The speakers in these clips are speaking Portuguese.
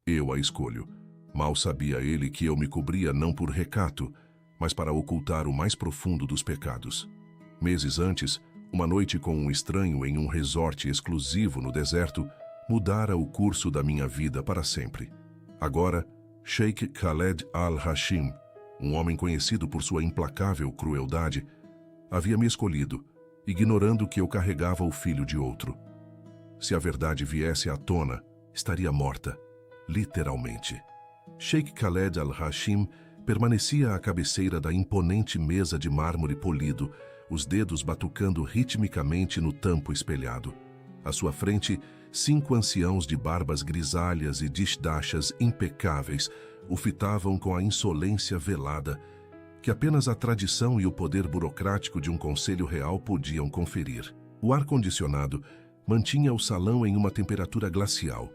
Eu a escolho. Mal sabia ele que eu me cobria não por recato, mas para ocultar o mais profundo dos pecados. Meses antes, uma noite com um estranho em um resort exclusivo no deserto mudara o curso da minha vida para sempre. Agora, Sheikh Khaled al-Hashim, um homem conhecido por sua implacável crueldade, havia me escolhido, ignorando que eu carregava o filho de outro. Se a verdade viesse à tona, estaria morta, literalmente. Sheikh Khaled al-Hashim permanecia à cabeceira da imponente mesa de mármore polido, os dedos batucando ritmicamente no tampo espelhado. À sua frente, 5 anciãos de barbas grisalhas e disdachas impecáveis o fitavam com a insolência velada que apenas a tradição e o poder burocrático de um conselho real podiam conferir. O ar-condicionado mantinha o salão em uma temperatura glacial,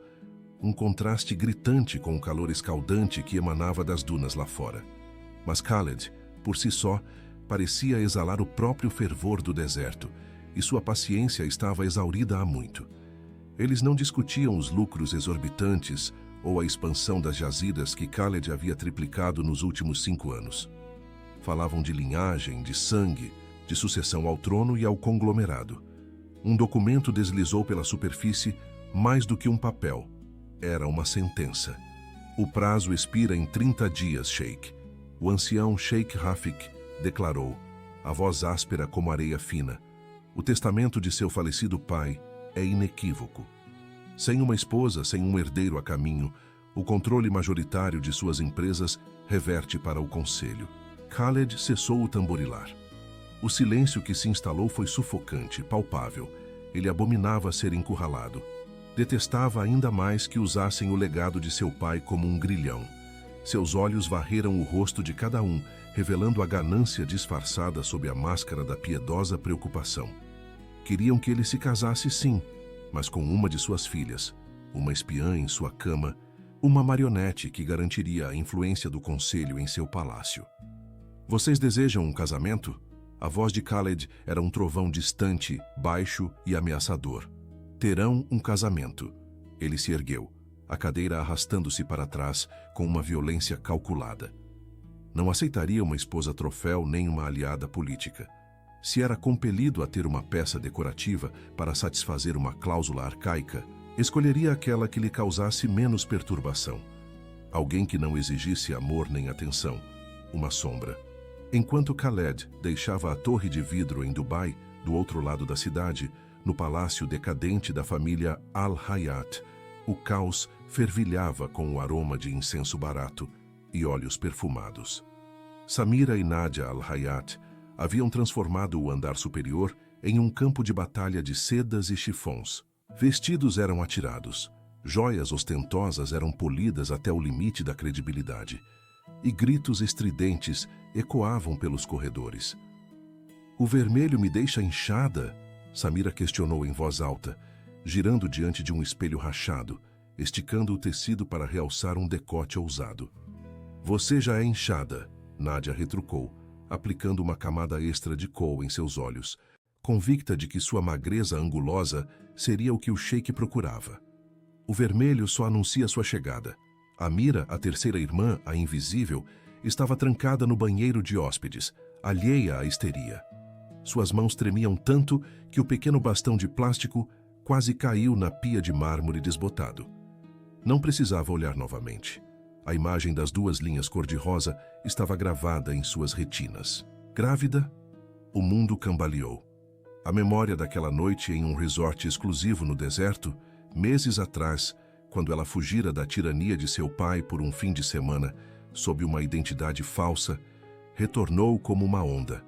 um contraste gritante com o calor escaldante que emanava das dunas lá fora. Mas Khaled, por si só, parecia exalar o próprio fervor do deserto, e sua paciência estava exaurida há muito. Eles não discutiam os lucros exorbitantes ou a expansão das jazidas que Khaled havia triplicado nos últimos 5 anos. Falavam de linhagem, de sangue, de sucessão ao trono e ao conglomerado. Um documento deslizou pela superfície mais do que um papel. Era uma sentença. O prazo expira em 30 dias, Sheikh. O ancião Sheikh Rafik declarou, a voz áspera como areia fina. O testamento de seu falecido pai é inequívoco. Sem uma esposa, sem um herdeiro a caminho, o controle majoritário de suas empresas reverte para o conselho. Khaled cessou o tamborilar. O silêncio que se instalou foi sufocante, palpável. Ele abominava ser encurralado. Detestava ainda mais que usassem o legado de seu pai como um grilhão. Seus olhos varreram o rosto de cada um, revelando a ganância disfarçada sob a máscara da piedosa preocupação. Queriam que ele se casasse sim, mas com uma de suas filhas, uma espiã em sua cama, uma marionete que garantiria a influência do conselho em seu palácio. Vocês desejam um casamento? A voz de Khaled era um trovão distante, baixo e ameaçador. Terão um casamento. Ele se ergueu, a cadeira arrastando-se para trás com uma violência calculada. Não aceitaria uma esposa troféu nem uma aliada política. Se era compelido a ter uma peça decorativa para satisfazer uma cláusula arcaica, escolheria aquela que lhe causasse menos perturbação. Alguém que não exigisse amor nem atenção. Uma sombra. Enquanto Khaled deixava a torre de vidro em Dubai, do outro lado da cidade, no palácio decadente da família Al-Hayat, o caos fervilhava com o aroma de incenso barato e óleos perfumados. Samira e Nadia Al-Hayat haviam transformado o andar superior em um campo de batalha de sedas e chifons. Vestidos eram atirados, joias ostentosas eram polidas até o limite da credibilidade, e gritos estridentes ecoavam pelos corredores. "O vermelho me deixa inchada?" Samira questionou em voz alta, girando diante de um espelho rachado, esticando o tecido para realçar um decote ousado. "Você já é inchada", Nadia retrucou, aplicando uma camada extra de kohl em seus olhos, convicta de que sua magreza angulosa seria o que o sheik procurava. "O vermelho só anuncia sua chegada." Amira, a terceira irmã, a invisível, estava trancada no banheiro de hóspedes, alheia à histeria. Suas mãos tremiam tanto que o pequeno bastão de plástico quase caiu na pia de mármore desbotado. Não precisava olhar novamente. A imagem das 2 linhas cor-de-rosa estava gravada em suas retinas. Grávida, o mundo cambaleou. A memória daquela noite em um resort exclusivo no deserto, meses atrás, quando ela fugira da tirania de seu pai por um fim de semana, sob uma identidade falsa, retornou como uma onda.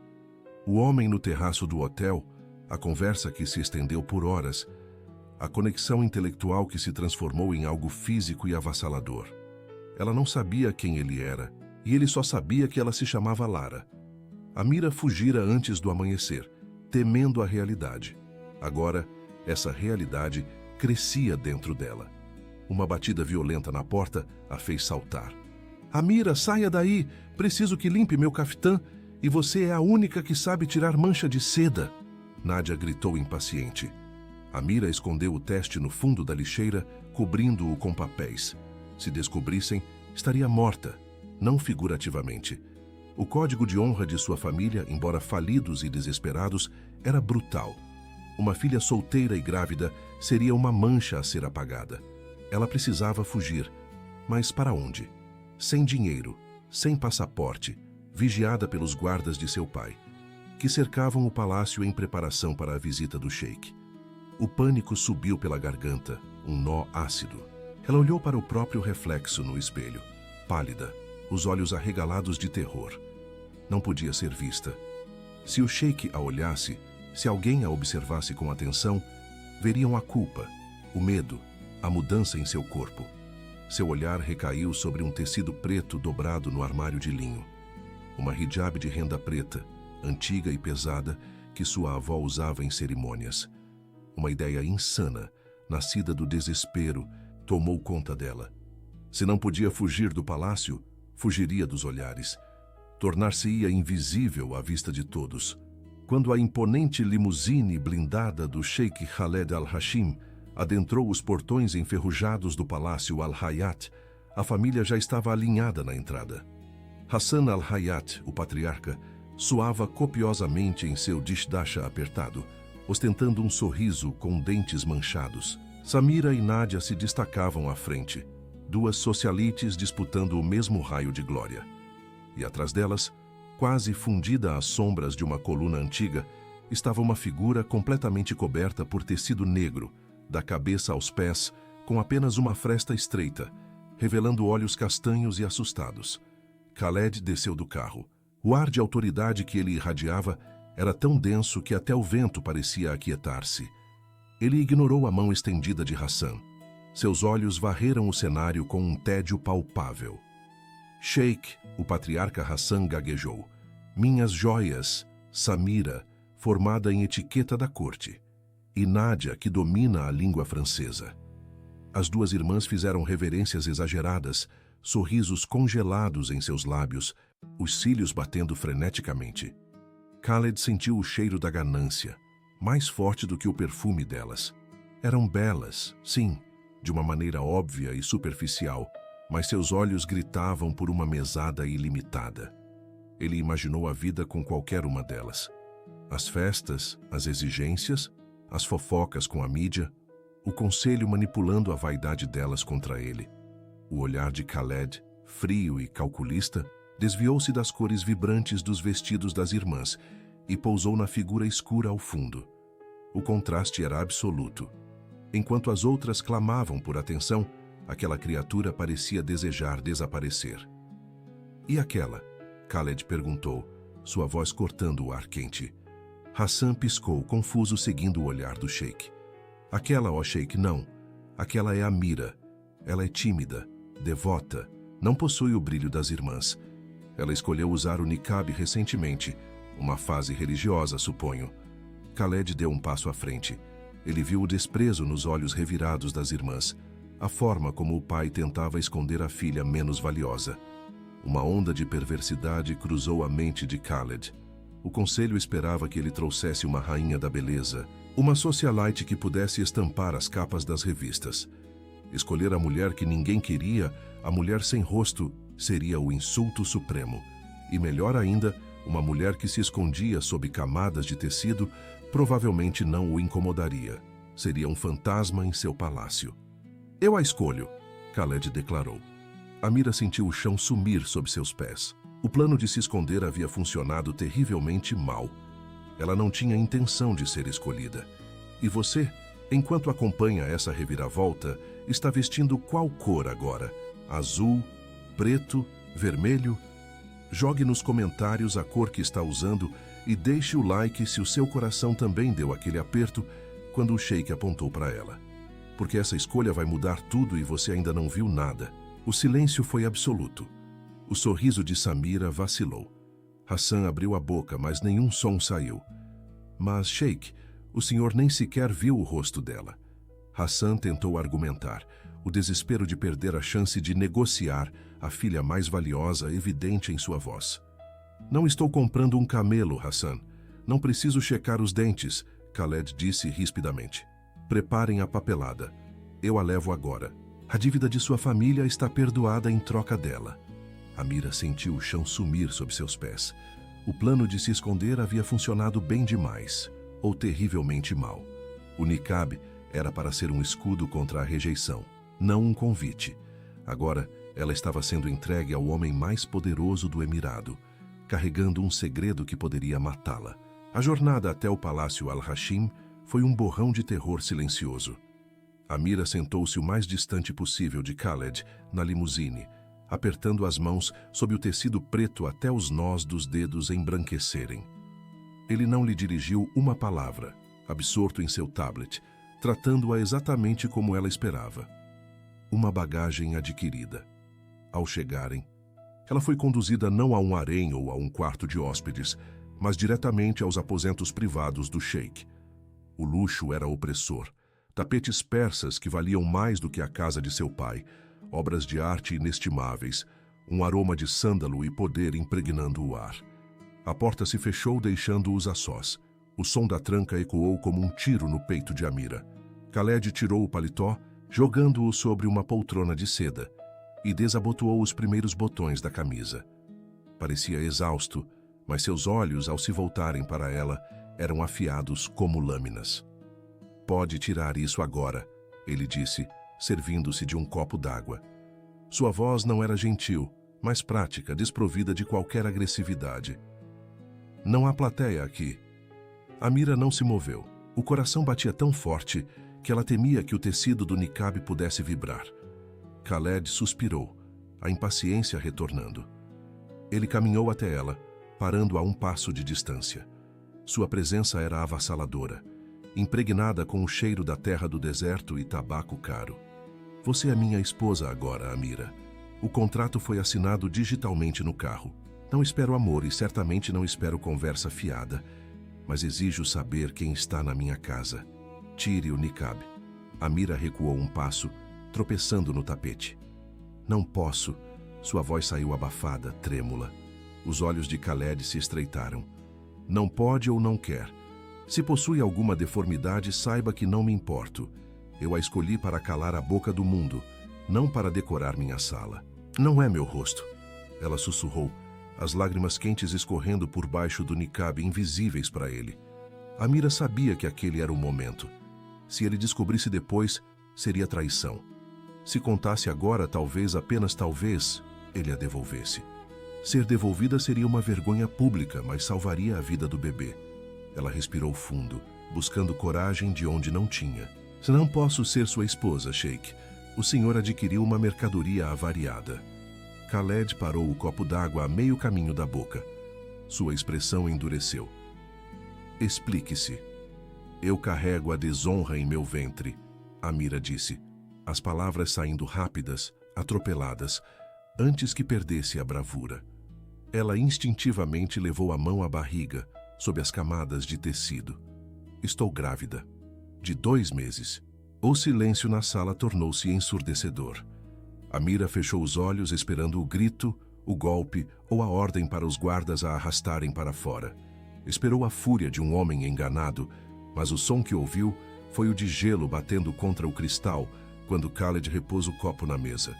O homem no terraço do hotel, a conversa que se estendeu por horas, a conexão intelectual que se transformou em algo físico e avassalador. Ela não sabia quem ele era, e ele só sabia que ela se chamava Lara. Amira fugira antes do amanhecer, temendo a realidade. Agora, essa realidade crescia dentro dela. Uma batida violenta na porta a fez saltar. "Amira, saia daí! Preciso que limpe meu caftã, e você é a única que sabe tirar mancha de seda!" Nadia gritou impaciente. Amira escondeu o teste no fundo da lixeira, cobrindo-o com papéis. Se descobrissem, estaria morta, não figurativamente. O código de honra de sua família, embora falidos e desesperados, era brutal. Uma filha solteira e grávida seria uma mancha a ser apagada. Ela precisava fugir. Mas para onde? Sem dinheiro, sem passaporte, vigiada pelos guardas de seu pai, que cercavam o palácio em preparação para a visita do sheik. O pânico subiu pela garganta, um nó ácido. Ela olhou para o próprio reflexo no espelho, pálida, os olhos arregalados de terror. Não podia ser vista. Se o sheik a olhasse, se alguém a observasse com atenção, veriam a culpa, o medo, a mudança em seu corpo. Seu olhar recaiu sobre um tecido preto dobrado no armário de linho. Uma hijab de renda preta, antiga e pesada, que sua avó usava em cerimônias. Uma ideia insana, nascida do desespero, tomou conta dela. Se não podia fugir do palácio, fugiria dos olhares. Tornar-se-ia invisível à vista de todos. Quando a imponente limusine blindada do Sheik Khaled al-Hashim adentrou os portões enferrujados do palácio Al-Hayat, a família já estava alinhada na entrada. Hassan al-Hayat, o patriarca, suava copiosamente em seu dishdasha apertado, ostentando um sorriso com dentes manchados. Samira e Nádia se destacavam à frente, duas socialites disputando o mesmo raio de glória. E atrás delas, quase fundida às sombras de uma coluna antiga, estava uma figura completamente coberta por tecido negro, da cabeça aos pés, com apenas uma fresta estreita, revelando olhos castanhos e assustados. Khaled desceu do carro. O ar de autoridade que ele irradiava era tão denso que até o vento parecia aquietar-se. Ele ignorou a mão estendida de Hassan. Seus olhos varreram o cenário com um tédio palpável. Sheik, o patriarca Hassan gaguejou. Minhas joias, Samira, formada em etiqueta da corte, e Nádia, que domina a língua francesa. As duas irmãs fizeram reverências exageradas, sorrisos congelados em seus lábios, os cílios batendo freneticamente. Khaled sentiu o cheiro da ganância, mais forte do que o perfume delas. Eram belas, sim, de uma maneira óbvia e superficial, mas seus olhos gritavam por uma mesada ilimitada. Ele imaginou a vida com qualquer uma delas. As festas, as exigências, as fofocas com a mídia, o conselho manipulando a vaidade delas contra ele. O olhar de Khaled, frio e calculista, desviou-se das cores vibrantes dos vestidos das irmãs e pousou na figura escura ao fundo. O contraste era absoluto. Enquanto as outras clamavam por atenção, aquela criatura parecia desejar desaparecer. E aquela? Khaled perguntou, sua voz cortando o ar quente. Hassan piscou, confuso, seguindo o olhar do sheik. Aquela, ó sheik, não. Aquela é Amira. Ela é tímida, devota, não possui o brilho das irmãs. Ela escolheu usar o niqab recentemente, uma fase religiosa, suponho. Khaled deu um passo à frente. Ele viu o desprezo nos olhos revirados das irmãs, a forma como o pai tentava esconder a filha menos valiosa. Uma onda de perversidade cruzou a mente de Khaled. O conselho esperava que ele trouxesse uma rainha da beleza, uma socialite que pudesse estampar as capas das revistas. Escolher a mulher que ninguém queria, a mulher sem rosto, seria o insulto supremo. E melhor ainda, uma mulher que se escondia sob camadas de tecido, provavelmente não o incomodaria. Seria um fantasma em seu palácio. Eu a escolho, Khaled declarou. Amira sentiu o chão sumir sob seus pés. O plano de se esconder havia funcionado terrivelmente mal. Ela não tinha intenção de ser escolhida. E você, enquanto acompanha essa reviravolta, está vestindo qual cor agora? Azul, preto, vermelho? Jogue nos comentários a cor que está usando e deixe o like se o seu coração também deu aquele aperto quando o sheik apontou para ela. Porque essa escolha vai mudar tudo e você ainda não viu nada. O silêncio foi absoluto. O sorriso de Samira vacilou. Hassan abriu a boca, mas nenhum som saiu. Mas, sheik, o senhor nem sequer viu o rosto dela. Hassan tentou argumentar, o desespero de perder a chance de negociar a filha mais valiosa evidente em sua voz. Não estou comprando um camelo, Hassan. Não preciso checar os dentes, Khaled disse rispidamente. Preparem a papelada. Eu a levo agora. A dívida de sua família está perdoada em troca dela. Amira sentiu o chão sumir sob seus pés. O plano de se esconder havia funcionado bem demais, ou terrivelmente mal. O niqab era para ser um escudo contra a rejeição, não um convite. Agora, ela estava sendo entregue ao homem mais poderoso do Emirado, carregando um segredo que poderia matá-la. A jornada até o Palácio Al-Hashim foi um borrão de terror silencioso. Amira sentou-se o mais distante possível de Khaled, na limusine, apertando as mãos sob o tecido preto até os nós dos dedos embranquecerem. Ele não lhe dirigiu uma palavra, absorto em seu tablet, tratando-a exatamente como ela esperava. Uma bagagem adquirida. Ao chegarem, ela foi conduzida não a um harém ou a um quarto de hóspedes, mas diretamente aos aposentos privados do sheik. O luxo era opressor. Tapetes persas que valiam mais do que a casa de seu pai, obras de arte inestimáveis, um aroma de sândalo e poder impregnando o ar. A porta se fechou deixando-os a sós. O som da tranca ecoou como um tiro no peito de Amira. Khaled tirou o paletó, jogando-o sobre uma poltrona de seda, e desabotoou os primeiros botões da camisa. Parecia exausto, mas seus olhos, ao se voltarem para ela, eram afiados como lâminas. "Pode tirar isso agora", ele disse, servindo-se de um copo d'água. Sua voz não era gentil, mas prática, desprovida de qualquer agressividade. "Não há plateia aqui." Amira não se moveu. O coração batia tão forte que ela temia que o tecido do niqab pudesse vibrar. Khaled suspirou, a impaciência retornando. Ele caminhou até ela, parando a um passo de distância. Sua presença era avassaladora, impregnada com o cheiro da terra do deserto e tabaco caro. "Você é minha esposa agora, Amira. O contrato foi assinado digitalmente no carro. Não espero amor e certamente não espero conversa fiada, mas exijo saber quem está na minha casa. Tire o niqab." Amira recuou um passo, tropeçando no tapete. "Não posso." Sua voz saiu abafada, trêmula. Os olhos de Khaled se estreitaram. "Não pode ou não quer. Se possui alguma deformidade, saiba que não me importo. Eu a escolhi para calar a boca do mundo, não para decorar minha sala." "Não é meu rosto." Ela sussurrou, as lágrimas quentes escorrendo por baixo do niqab invisíveis para ele. Amira sabia que aquele era o momento. Se ele descobrisse depois, seria traição. Se contasse agora, talvez, apenas talvez, ele a devolvesse. Ser devolvida seria uma vergonha pública, mas salvaria a vida do bebê. Ela respirou fundo, buscando coragem de onde não tinha. "Não posso ser sua esposa, Sheik. O senhor adquiriu uma mercadoria avariada." Khaled parou o copo d'água a meio caminho da boca. Sua expressão endureceu. "Explique-se." "Eu carrego a desonra em meu ventre", Amira disse, as palavras saindo rápidas, atropeladas, antes que perdesse a bravura. Ela instintivamente levou a mão à barriga, sob as camadas de tecido. "Estou grávida. De 2 meses." O silêncio na sala tornou-se ensurdecedor. Amira fechou os olhos esperando o grito, o golpe ou a ordem para os guardas a arrastarem para fora. Esperou a fúria de um homem enganado, mas o som que ouviu foi o de gelo batendo contra o cristal quando Khaled repôs o copo na mesa.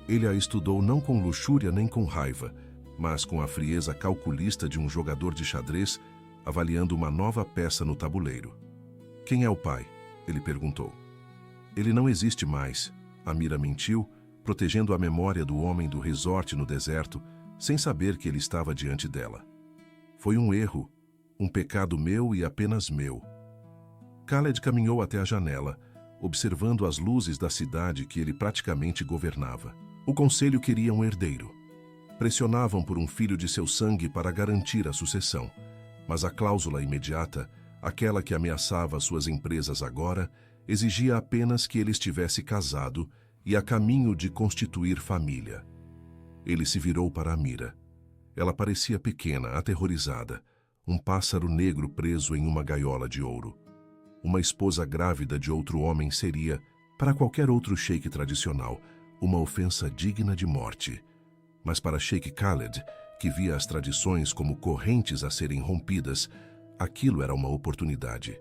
Ele a estudou não com luxúria nem com raiva, mas com a frieza calculista de um jogador de xadrez avaliando uma nova peça no tabuleiro. "Quem é o pai?" ele perguntou. "Ele não existe mais", Amira mentiu, protegendo a memória do homem do resort no deserto, sem saber que ele estava diante dela. "Foi um erro, um pecado meu e apenas meu." Khaled caminhou até a janela, observando as luzes da cidade que ele praticamente governava. O conselho queria um herdeiro. Pressionavam por um filho de seu sangue para garantir a sucessão, mas a cláusula imediata, aquela que ameaçava suas empresas agora, exigia apenas que ele estivesse casado e a caminho de constituir família. Ele se virou para Amira. Ela parecia pequena, aterrorizada, um pássaro negro preso em uma gaiola de ouro. Uma esposa grávida de outro homem seria, para qualquer outro sheik tradicional, uma ofensa digna de morte. Mas para Sheik Khaled, que via as tradições como correntes a serem rompidas, aquilo era uma oportunidade.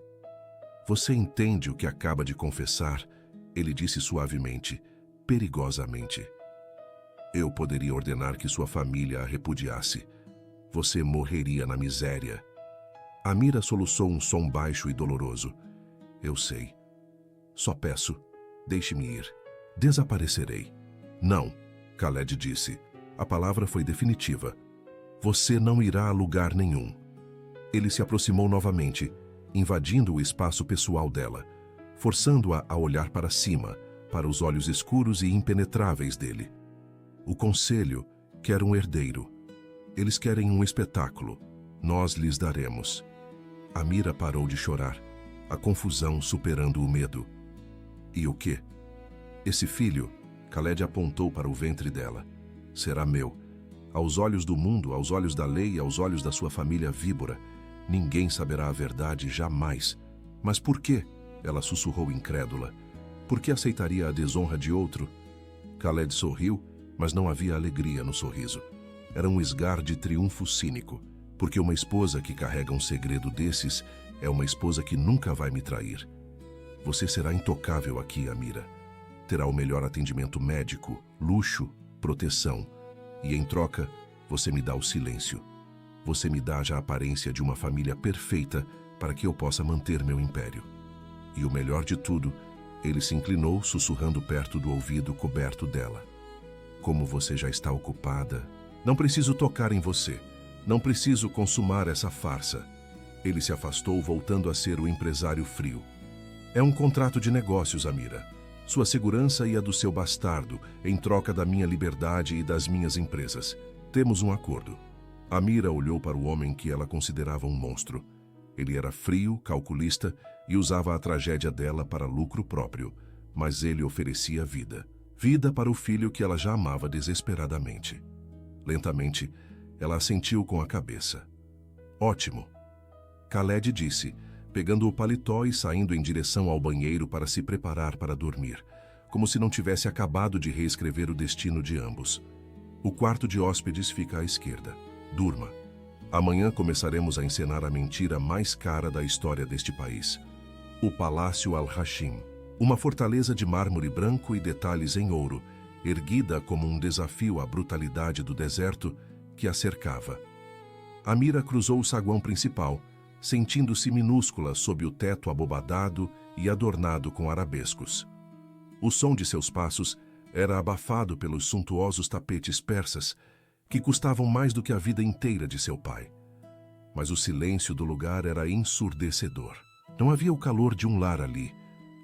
"Você entende o que acaba de confessar?" ele disse suavemente. perigosamente. Eu poderia ordenar que sua família a repudiasse. Você morreria na miséria. Amira soluçou um som baixo e doloroso. Eu sei. Só peço, deixe-me ir. Desaparecerei. Não, Khaled disse. A palavra foi definitiva. Você não irá a lugar nenhum. Ele se aproximou novamente, invadindo o espaço pessoal dela, forçando-a a olhar para cima, para os olhos escuros e impenetráveis dele. O conselho quer um herdeiro. Eles querem um espetáculo. Nós lhes daremos. Amira parou de chorar, a confusão superando o medo. E o quê? Esse filho, Khaled apontou para o ventre dela, será meu. Aos olhos do mundo, aos olhos da lei e aos olhos da sua família víbora, ninguém saberá a verdade jamais. Mas por quê? Ela sussurrou incrédula. Por que aceitaria a desonra de outro? Khaled sorriu, mas não havia alegria no sorriso. Era um esgar de triunfo cínico, porque uma esposa que carrega um segredo desses é uma esposa que nunca vai me trair. Você será intocável aqui, Amira. Terá o melhor atendimento médico, luxo, proteção. E em troca, você me dá o silêncio. Você me dá já a aparência de uma família perfeita para que eu possa manter meu império. E o melhor de tudo, ele se inclinou, sussurrando perto do ouvido coberto dela. Como você já está ocupada, não preciso tocar em você. Não preciso consumar essa farsa. Ele se afastou, voltando a ser o empresário frio. É um contrato de negócios, Amira. Sua segurança e a do seu bastardo, em troca da minha liberdade e das minhas empresas. Temos um acordo. Amira olhou para o homem que ela considerava um monstro. Ele era frio, calculista e usava a tragédia dela para lucro próprio, mas ele oferecia vida. Vida para o filho que ela já amava desesperadamente. Lentamente, ela assentiu com a cabeça. Ótimo. Khaled disse, pegando o paletó e saindo em direção ao banheiro para se preparar para dormir, como se não tivesse acabado de reescrever o destino de ambos. O quarto de hóspedes fica à esquerda. Durma. Amanhã começaremos a encenar a mentira mais cara da história deste país. O Palácio Al-Hashim, uma fortaleza de mármore branco e detalhes em ouro, erguida como um desafio à brutalidade do deserto que a cercava. Amira cruzou o saguão principal, sentindo-se minúscula sob o teto abobadado e adornado com arabescos. O som de seus passos era abafado pelos suntuosos tapetes persas, que custavam mais do que a vida inteira de seu pai. Mas o silêncio do lugar era ensurdecedor. Não havia o calor de um lar ali,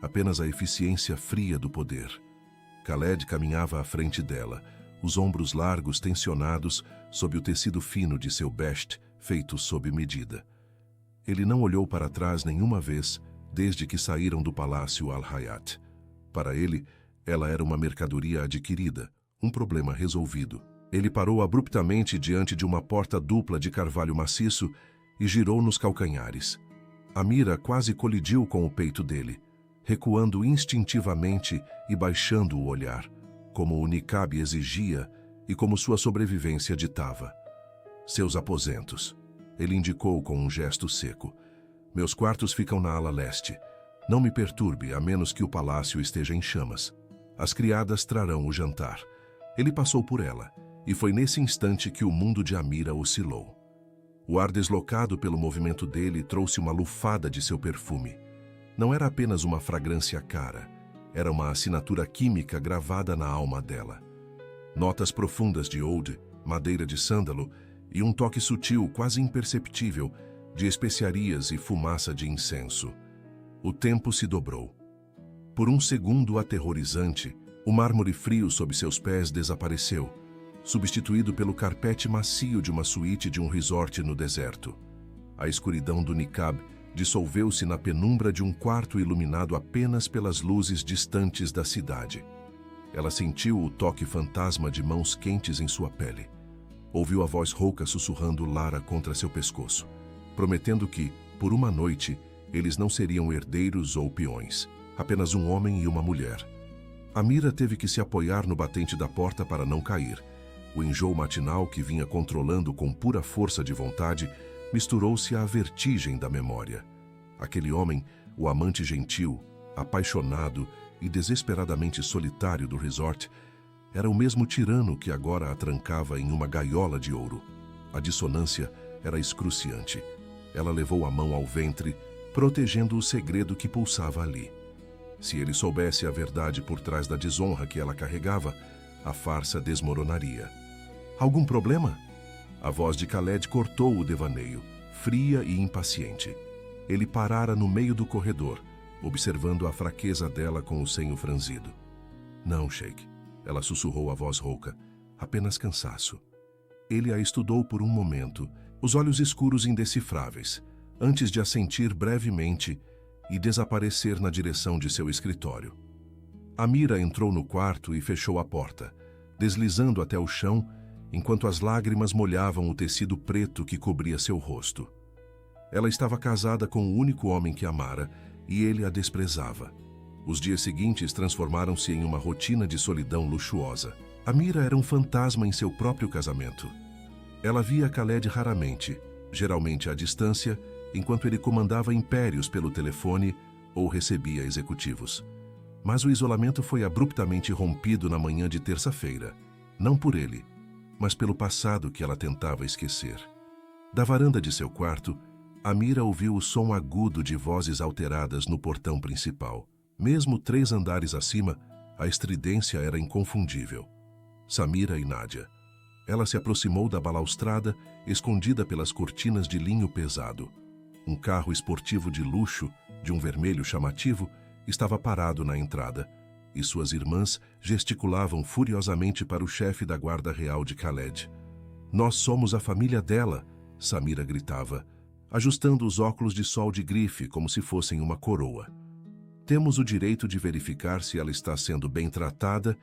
apenas a eficiência fria do poder. Khaled caminhava à frente dela, os ombros largos tensionados sob o tecido fino de seu best, feito sob medida. Ele não olhou para trás nenhuma vez, desde que saíram do Palácio Al-Hayat. Para ele, ela era uma mercadoria adquirida, um problema resolvido. Ele parou abruptamente diante de uma porta dupla de carvalho maciço e girou nos calcanhares. Amira quase colidiu com o peito dele, recuando instintivamente e baixando o olhar, como o niqab exigia e como sua sobrevivência ditava. Seus aposentos. Ele indicou com um gesto seco. Meus quartos ficam na ala leste. Não me perturbe, a menos que o palácio esteja em chamas. As criadas trarão o jantar. Ele passou por ela, e foi nesse instante que o mundo de Amira oscilou. O ar deslocado pelo movimento dele trouxe uma lufada de seu perfume. Não era apenas uma fragrância cara, era uma assinatura química gravada na alma dela. Notas profundas de oud, madeira de sândalo e um toque sutil, quase imperceptível, de especiarias e fumaça de incenso. O tempo se dobrou. Por um segundo aterrorizante, o mármore frio sob seus pés desapareceu, substituído pelo carpete macio de uma suíte de um resort no deserto. A escuridão do niqab dissolveu-se na penumbra de um quarto iluminado apenas pelas luzes distantes da cidade. Ela sentiu o toque fantasma de mãos quentes em sua pele. Ouviu a voz rouca sussurrando Lara contra seu pescoço, prometendo que, por uma noite, eles não seriam herdeiros ou peões, apenas um homem e uma mulher. Amira teve que se apoiar no batente da porta para não cair. O enjoo matinal que vinha controlando com pura força de vontade misturou-se à vertigem da memória. Aquele homem, o amante gentil, apaixonado e desesperadamente solitário do resort era o mesmo tirano que agora a trancava em uma gaiola de ouro. A dissonância era excruciante. Ela levou a mão ao ventre, protegendo o segredo que pulsava ali. Se ele soubesse a verdade por trás da desonra que ela carregava, a farsa desmoronaria. Algum problema? A voz de Khaled cortou o devaneio, fria e impaciente. Ele parara no meio do corredor, observando a fraqueza dela com o senho franzido. Não, Sheikh, ela sussurrou a voz rouca, apenas cansaço. Ele a estudou por um momento, os olhos escuros indecifráveis, antes de assentir brevemente e desaparecer na direção de seu escritório. Amira entrou no quarto e fechou a porta, deslizando até o chão, enquanto as lágrimas molhavam o tecido preto que cobria seu rosto. Ela estava casada com o único homem que amara, e ele a desprezava. Os dias seguintes transformaram-se em uma rotina de solidão luxuosa. Amira era um fantasma em seu próprio casamento. Ela via Khaled raramente, geralmente à distância, enquanto ele comandava impérios pelo telefone ou recebia executivos. Mas o isolamento foi abruptamente rompido na manhã de terça-feira, não por ele, mas pelo passado que ela tentava esquecer. Da varanda de seu quarto, Amira ouviu o som agudo de vozes alteradas no portão principal. Mesmo 3 andares acima, a estridência era inconfundível. Samira e Nádia. Ela se aproximou da balaustrada, escondida pelas cortinas de linho pesado. Um carro esportivo de luxo, de um vermelho chamativo, estava parado na entrada, e suas irmãs gesticulavam furiosamente para o chefe da guarda real de Khaled. "Nós somos a família dela", Samira gritava, ajustando os óculos de sol de grife como se fossem uma coroa. "Temos o direito de verificar se ela está sendo bem tratada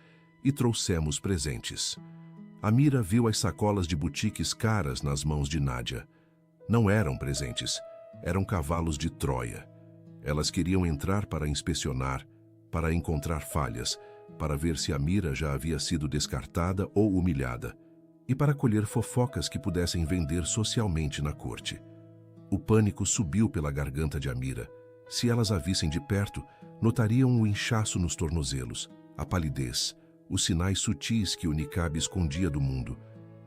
e trouxemos presentes." Amira viu as sacolas de boutiques caras nas mãos de Nádia. Não eram presentes, eram cavalos de Troia. Elas queriam entrar para inspecionar, para encontrar falhas, para ver se Amira já havia sido descartada ou humilhada, e para colher fofocas que pudessem vender socialmente na corte. O pânico subiu pela garganta de Amira. Se elas a vissem de perto, notariam o inchaço nos tornozelos, a palidez, os sinais sutis que o niqab escondia do mundo,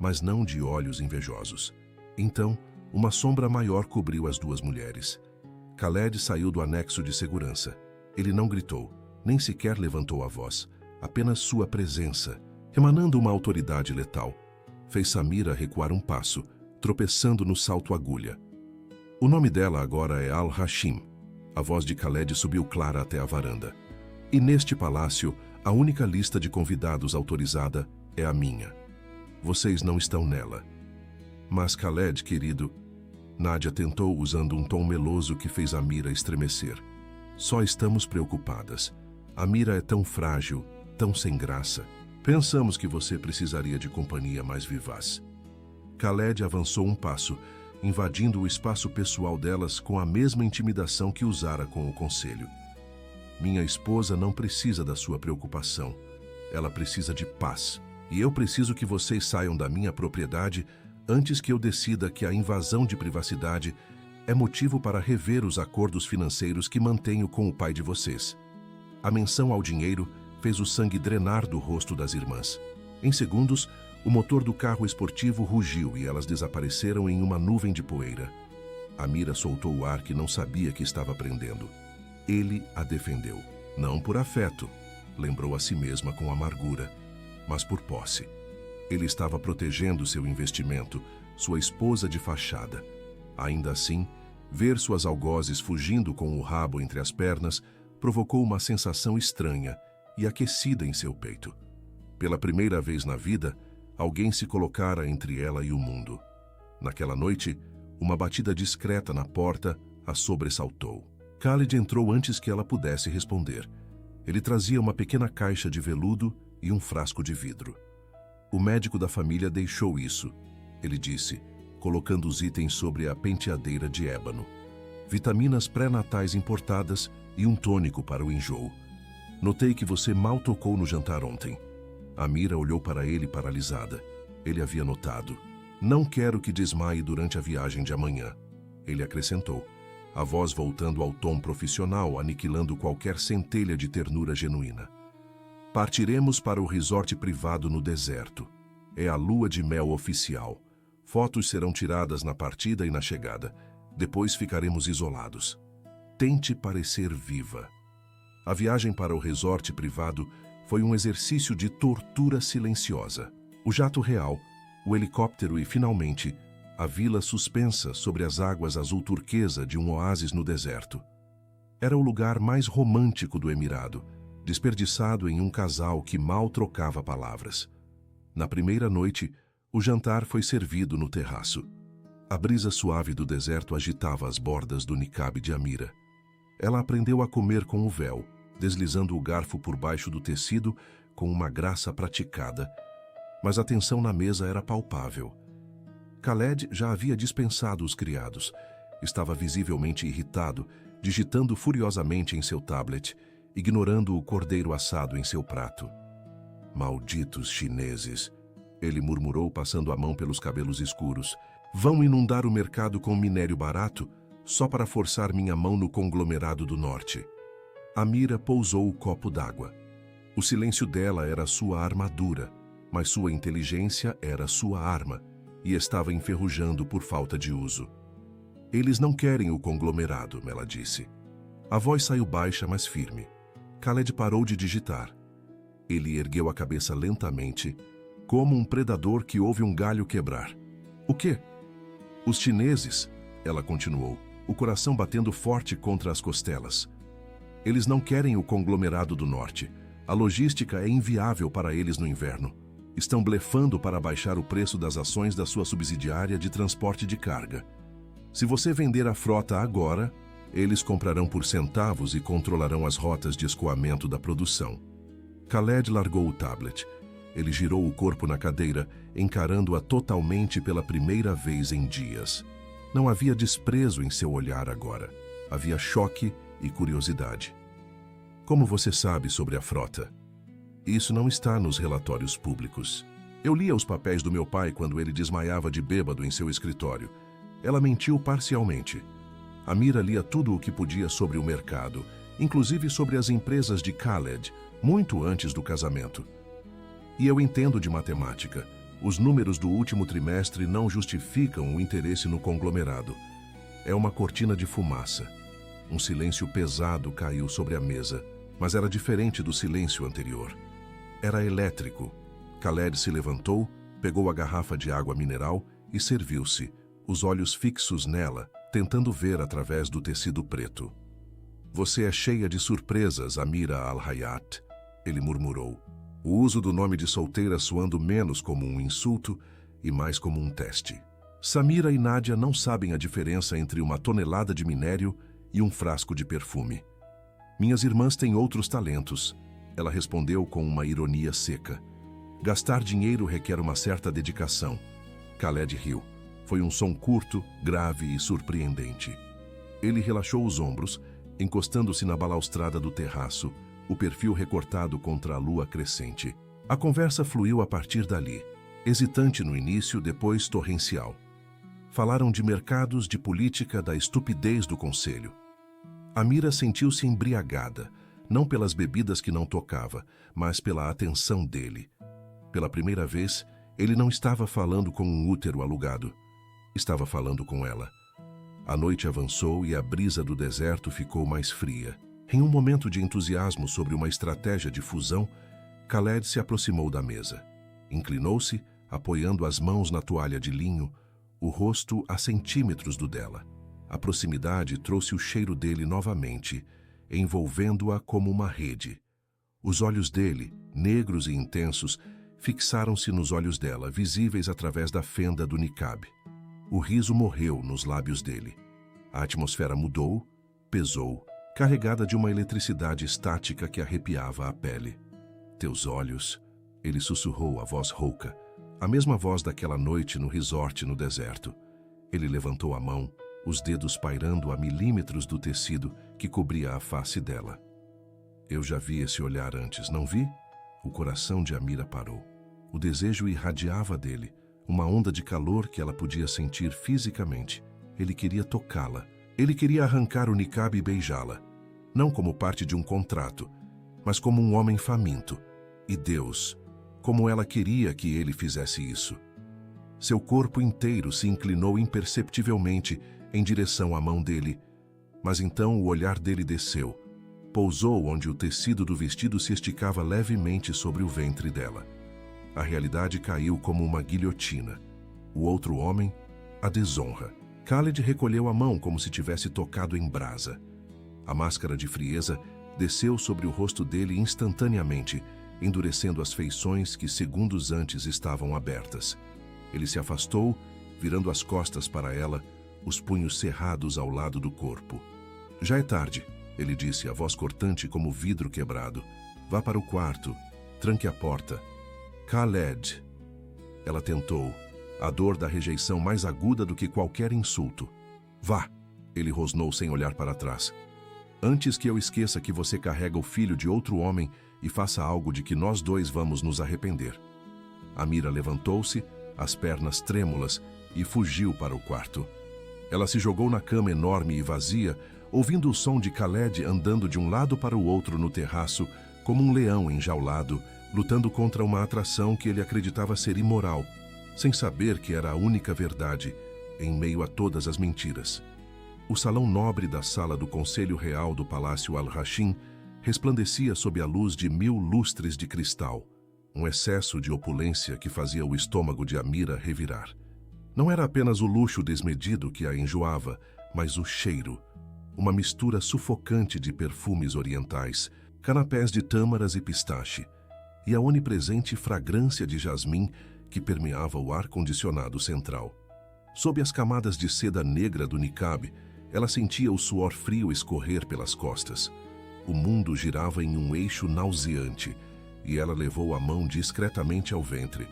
mas não de olhos invejosos. Então, uma sombra maior cobriu as duas mulheres. Khaled saiu do anexo de segurança. Ele não gritou, nem sequer levantou a voz. Apenas sua presença, emanando uma autoridade letal, fez Samira recuar um passo, tropeçando no salto agulha. O nome dela agora é Al-Hashim. A voz de Khaled subiu clara até a varanda. E neste palácio, a única lista de convidados autorizada é a minha. Vocês não estão nela. Mas Khaled, querido, Nádia tentou usando um tom meloso que fez Amira estremecer. Só estamos preocupadas. Amira é tão frágil, tão sem graça. Pensamos que você precisaria de companhia mais vivaz. Khaled avançou um passo, invadindo o espaço pessoal delas com a mesma intimidação que usara com o conselho. Minha esposa não precisa da sua preocupação. Ela precisa de paz. E eu preciso que vocês saiam da minha propriedade antes que eu decida que a invasão de privacidade é motivo para rever os acordos financeiros que mantenho com o pai de vocês. A menção ao dinheiro fez o sangue drenar do rosto das irmãs. Em segundos, o motor do carro esportivo rugiu e elas desapareceram em uma nuvem de poeira. Amira soltou o ar que não sabia que estava prendendo. Ele a defendeu. Não por afeto, lembrou a si mesma com amargura, mas por posse. Ele estava protegendo seu investimento, sua esposa de fachada. Ainda assim, ver suas algozes fugindo com o rabo entre as pernas provocou uma sensação estranha e aquecida em seu peito. Pela primeira vez na vida, alguém se colocara entre ela e o mundo. Naquela noite, uma batida discreta na porta a sobressaltou. Khaled entrou antes que ela pudesse responder. Ele trazia uma pequena caixa de veludo e um frasco de vidro. O médico da família deixou isso, ele disse, colocando os itens sobre a penteadeira de ébano. Vitaminas pré-natais importadas e um tônico para o enjoo. Notei que você mal tocou no jantar ontem. Amira olhou para ele paralisada. Ele havia notado. Não quero que desmaie durante a viagem de amanhã. Ele acrescentou. a voz voltando ao tom profissional, aniquilando qualquer centelha de ternura genuína. Partiremos para o resort privado no deserto. É a lua de mel oficial. Fotos serão tiradas na partida e na chegada. Depois ficaremos isolados. Tente parecer viva. A viagem para o resort privado foi um exercício de tortura silenciosa. O jato real, o helicóptero e, finalmente, a vila suspensa sobre as águas azul turquesa de um oásis no deserto. Era o lugar mais romântico do Emirado, desperdiçado em um casal que mal trocava palavras. Na primeira noite, o jantar foi servido no terraço. A brisa suave do deserto agitava as bordas do niqabe de Amira. Ela aprendeu a comer com o véu, deslizando o garfo por baixo do tecido com uma graça praticada, mas a tensão na mesa era palpável. Khaled já havia dispensado os criados. Estava visivelmente irritado, digitando furiosamente em seu tablet, ignorando o cordeiro assado em seu prato. Malditos chineses, ele murmurou passando a mão pelos cabelos escuros. Vão inundar o mercado com minério barato só para forçar minha mão no conglomerado do norte. Amira pousou o copo d'água. O silêncio dela era sua armadura, mas sua inteligência era sua arma, e estava enferrujando por falta de uso. Eles não querem o conglomerado, ela disse. A voz saiu baixa, mas firme. Khaled parou de digitar. Ele ergueu a cabeça lentamente, como um predador que ouve um galho quebrar. O quê? Os chineses, ela continuou, o coração batendo forte contra as costelas. Eles não querem o conglomerado do norte. A logística é inviável para eles no inverno. Estão blefando para baixar o preço das ações da sua subsidiária de transporte de carga. Se você vender a frota agora, eles comprarão por centavos e controlarão as rotas de escoamento da produção. Khaled largou o tablet. Ele girou o corpo na cadeira, encarando-a totalmente pela primeira vez em dias. Não havia desprezo em seu olhar agora. Havia choque e curiosidade. Como você sabe sobre a frota? Isso não está nos relatórios públicos. Eu lia os papéis do meu pai quando ele desmaiava de bêbado em seu escritório. Ela mentiu parcialmente. Amira lia tudo o que podia sobre o mercado, inclusive sobre as empresas de Khaled, muito antes do casamento. E eu entendo de matemática. Os números do último trimestre não justificam o interesse no conglomerado. É uma cortina de fumaça. Um silêncio pesado caiu sobre a mesa, mas era diferente do silêncio anterior. Era elétrico. Khaled se levantou, pegou a garrafa de água mineral e serviu-se, os olhos fixos nela, tentando ver através do tecido preto. Você é cheia de surpresas, Amira Al-Hayat, ele murmurou. O uso do nome de solteira soando menos como um insulto e mais como um teste. Samira e Nádia não sabem a diferença entre uma tonelada de minério e um frasco de perfume. Minhas irmãs têm outros talentos, ela respondeu com uma ironia seca. Gastar dinheiro requer uma certa dedicação. Khaled riu. Foi um som curto, grave e surpreendente. Ele relaxou os ombros, encostando-se na balaustrada do terraço, o perfil recortado contra a lua crescente. A conversa fluiu a partir dali, hesitante no início, depois torrencial. Falaram de mercados, de política, da estupidez do conselho. Amira sentiu-se embriagada, não pelas bebidas que não tocava, mas pela atenção dele. Pela primeira vez, ele não estava falando com um útero alugado. Estava falando com ela. A noite avançou e a brisa do deserto ficou mais fria. Em um momento de entusiasmo sobre uma estratégia de fusão, Khaled se aproximou da mesa. Inclinou-se, apoiando as mãos na toalha de linho, o rosto a centímetros do dela. A proximidade trouxe o cheiro dele novamente, envolvendo-a como uma rede. Os olhos dele, negros e intensos, fixaram-se nos olhos dela, visíveis através da fenda do niqabe. O riso morreu nos lábios dele. A atmosfera mudou, pesou, carregada de uma eletricidade estática que arrepiava a pele. Teus olhos, ele sussurrou a voz rouca, a mesma voz daquela noite no resort no deserto. Ele levantou a mão, os dedos pairando a milímetros do tecido que cobria a face dela. Eu já vi esse olhar antes, não vi? O coração de Amira parou. O desejo irradiava dele, uma onda de calor que ela podia sentir fisicamente. Ele queria tocá-la, Ele queria arrancar o nicabe e beijá-la, não como parte de um contrato, mas como um homem faminto. E Deus, como ela queria que ele fizesse isso. Seu corpo inteiro se inclinou imperceptivelmente em direção à mão dele, mas então o olhar dele desceu, pousou onde o tecido do vestido se esticava levemente sobre o ventre dela. A realidade caiu como uma guilhotina. O outro homem, a desonra. Khaled recolheu a mão como se tivesse tocado em brasa. A máscara de frieza desceu sobre o rosto dele instantaneamente, endurecendo as feições que segundos antes estavam abertas. Ele se afastou, virando as costas para ela, os punhos cerrados ao lado do corpo. Já é tarde, ele disse, a voz cortante como vidro quebrado. Vá para o quarto, tranque a porta. Khaled. Ela tentou, a dor da rejeição mais aguda do que qualquer insulto. Vá, ele rosnou sem olhar para trás. Antes que eu esqueça que você carrega o filho de outro homem e faça algo de que nós dois vamos nos arrepender. Amira levantou-se, as pernas trêmulas, e fugiu para o quarto. Ela se jogou na cama enorme e vazia, ouvindo o som de Khaled andando de um lado para o outro no terraço, como um leão enjaulado, lutando contra uma atração que ele acreditava ser imoral, sem saber que era a única verdade, em meio a todas as mentiras. O salão nobre da sala do Conselho Real do Palácio Al-Rashim resplandecia sob a luz de 1000 lustres de cristal, um excesso de opulência que fazia o estômago de Amira revirar. Não era apenas o luxo desmedido que a enjoava, mas o cheiro, uma mistura sufocante de perfumes orientais, canapés de tâmaras e pistache, e a onipresente fragrância de jasmim que permeava o ar-condicionado central. Sob as camadas de seda negra do nicabe, ela sentia o suor frio escorrer pelas costas. O mundo girava em um eixo nauseante, e ela levou a mão discretamente ao ventre.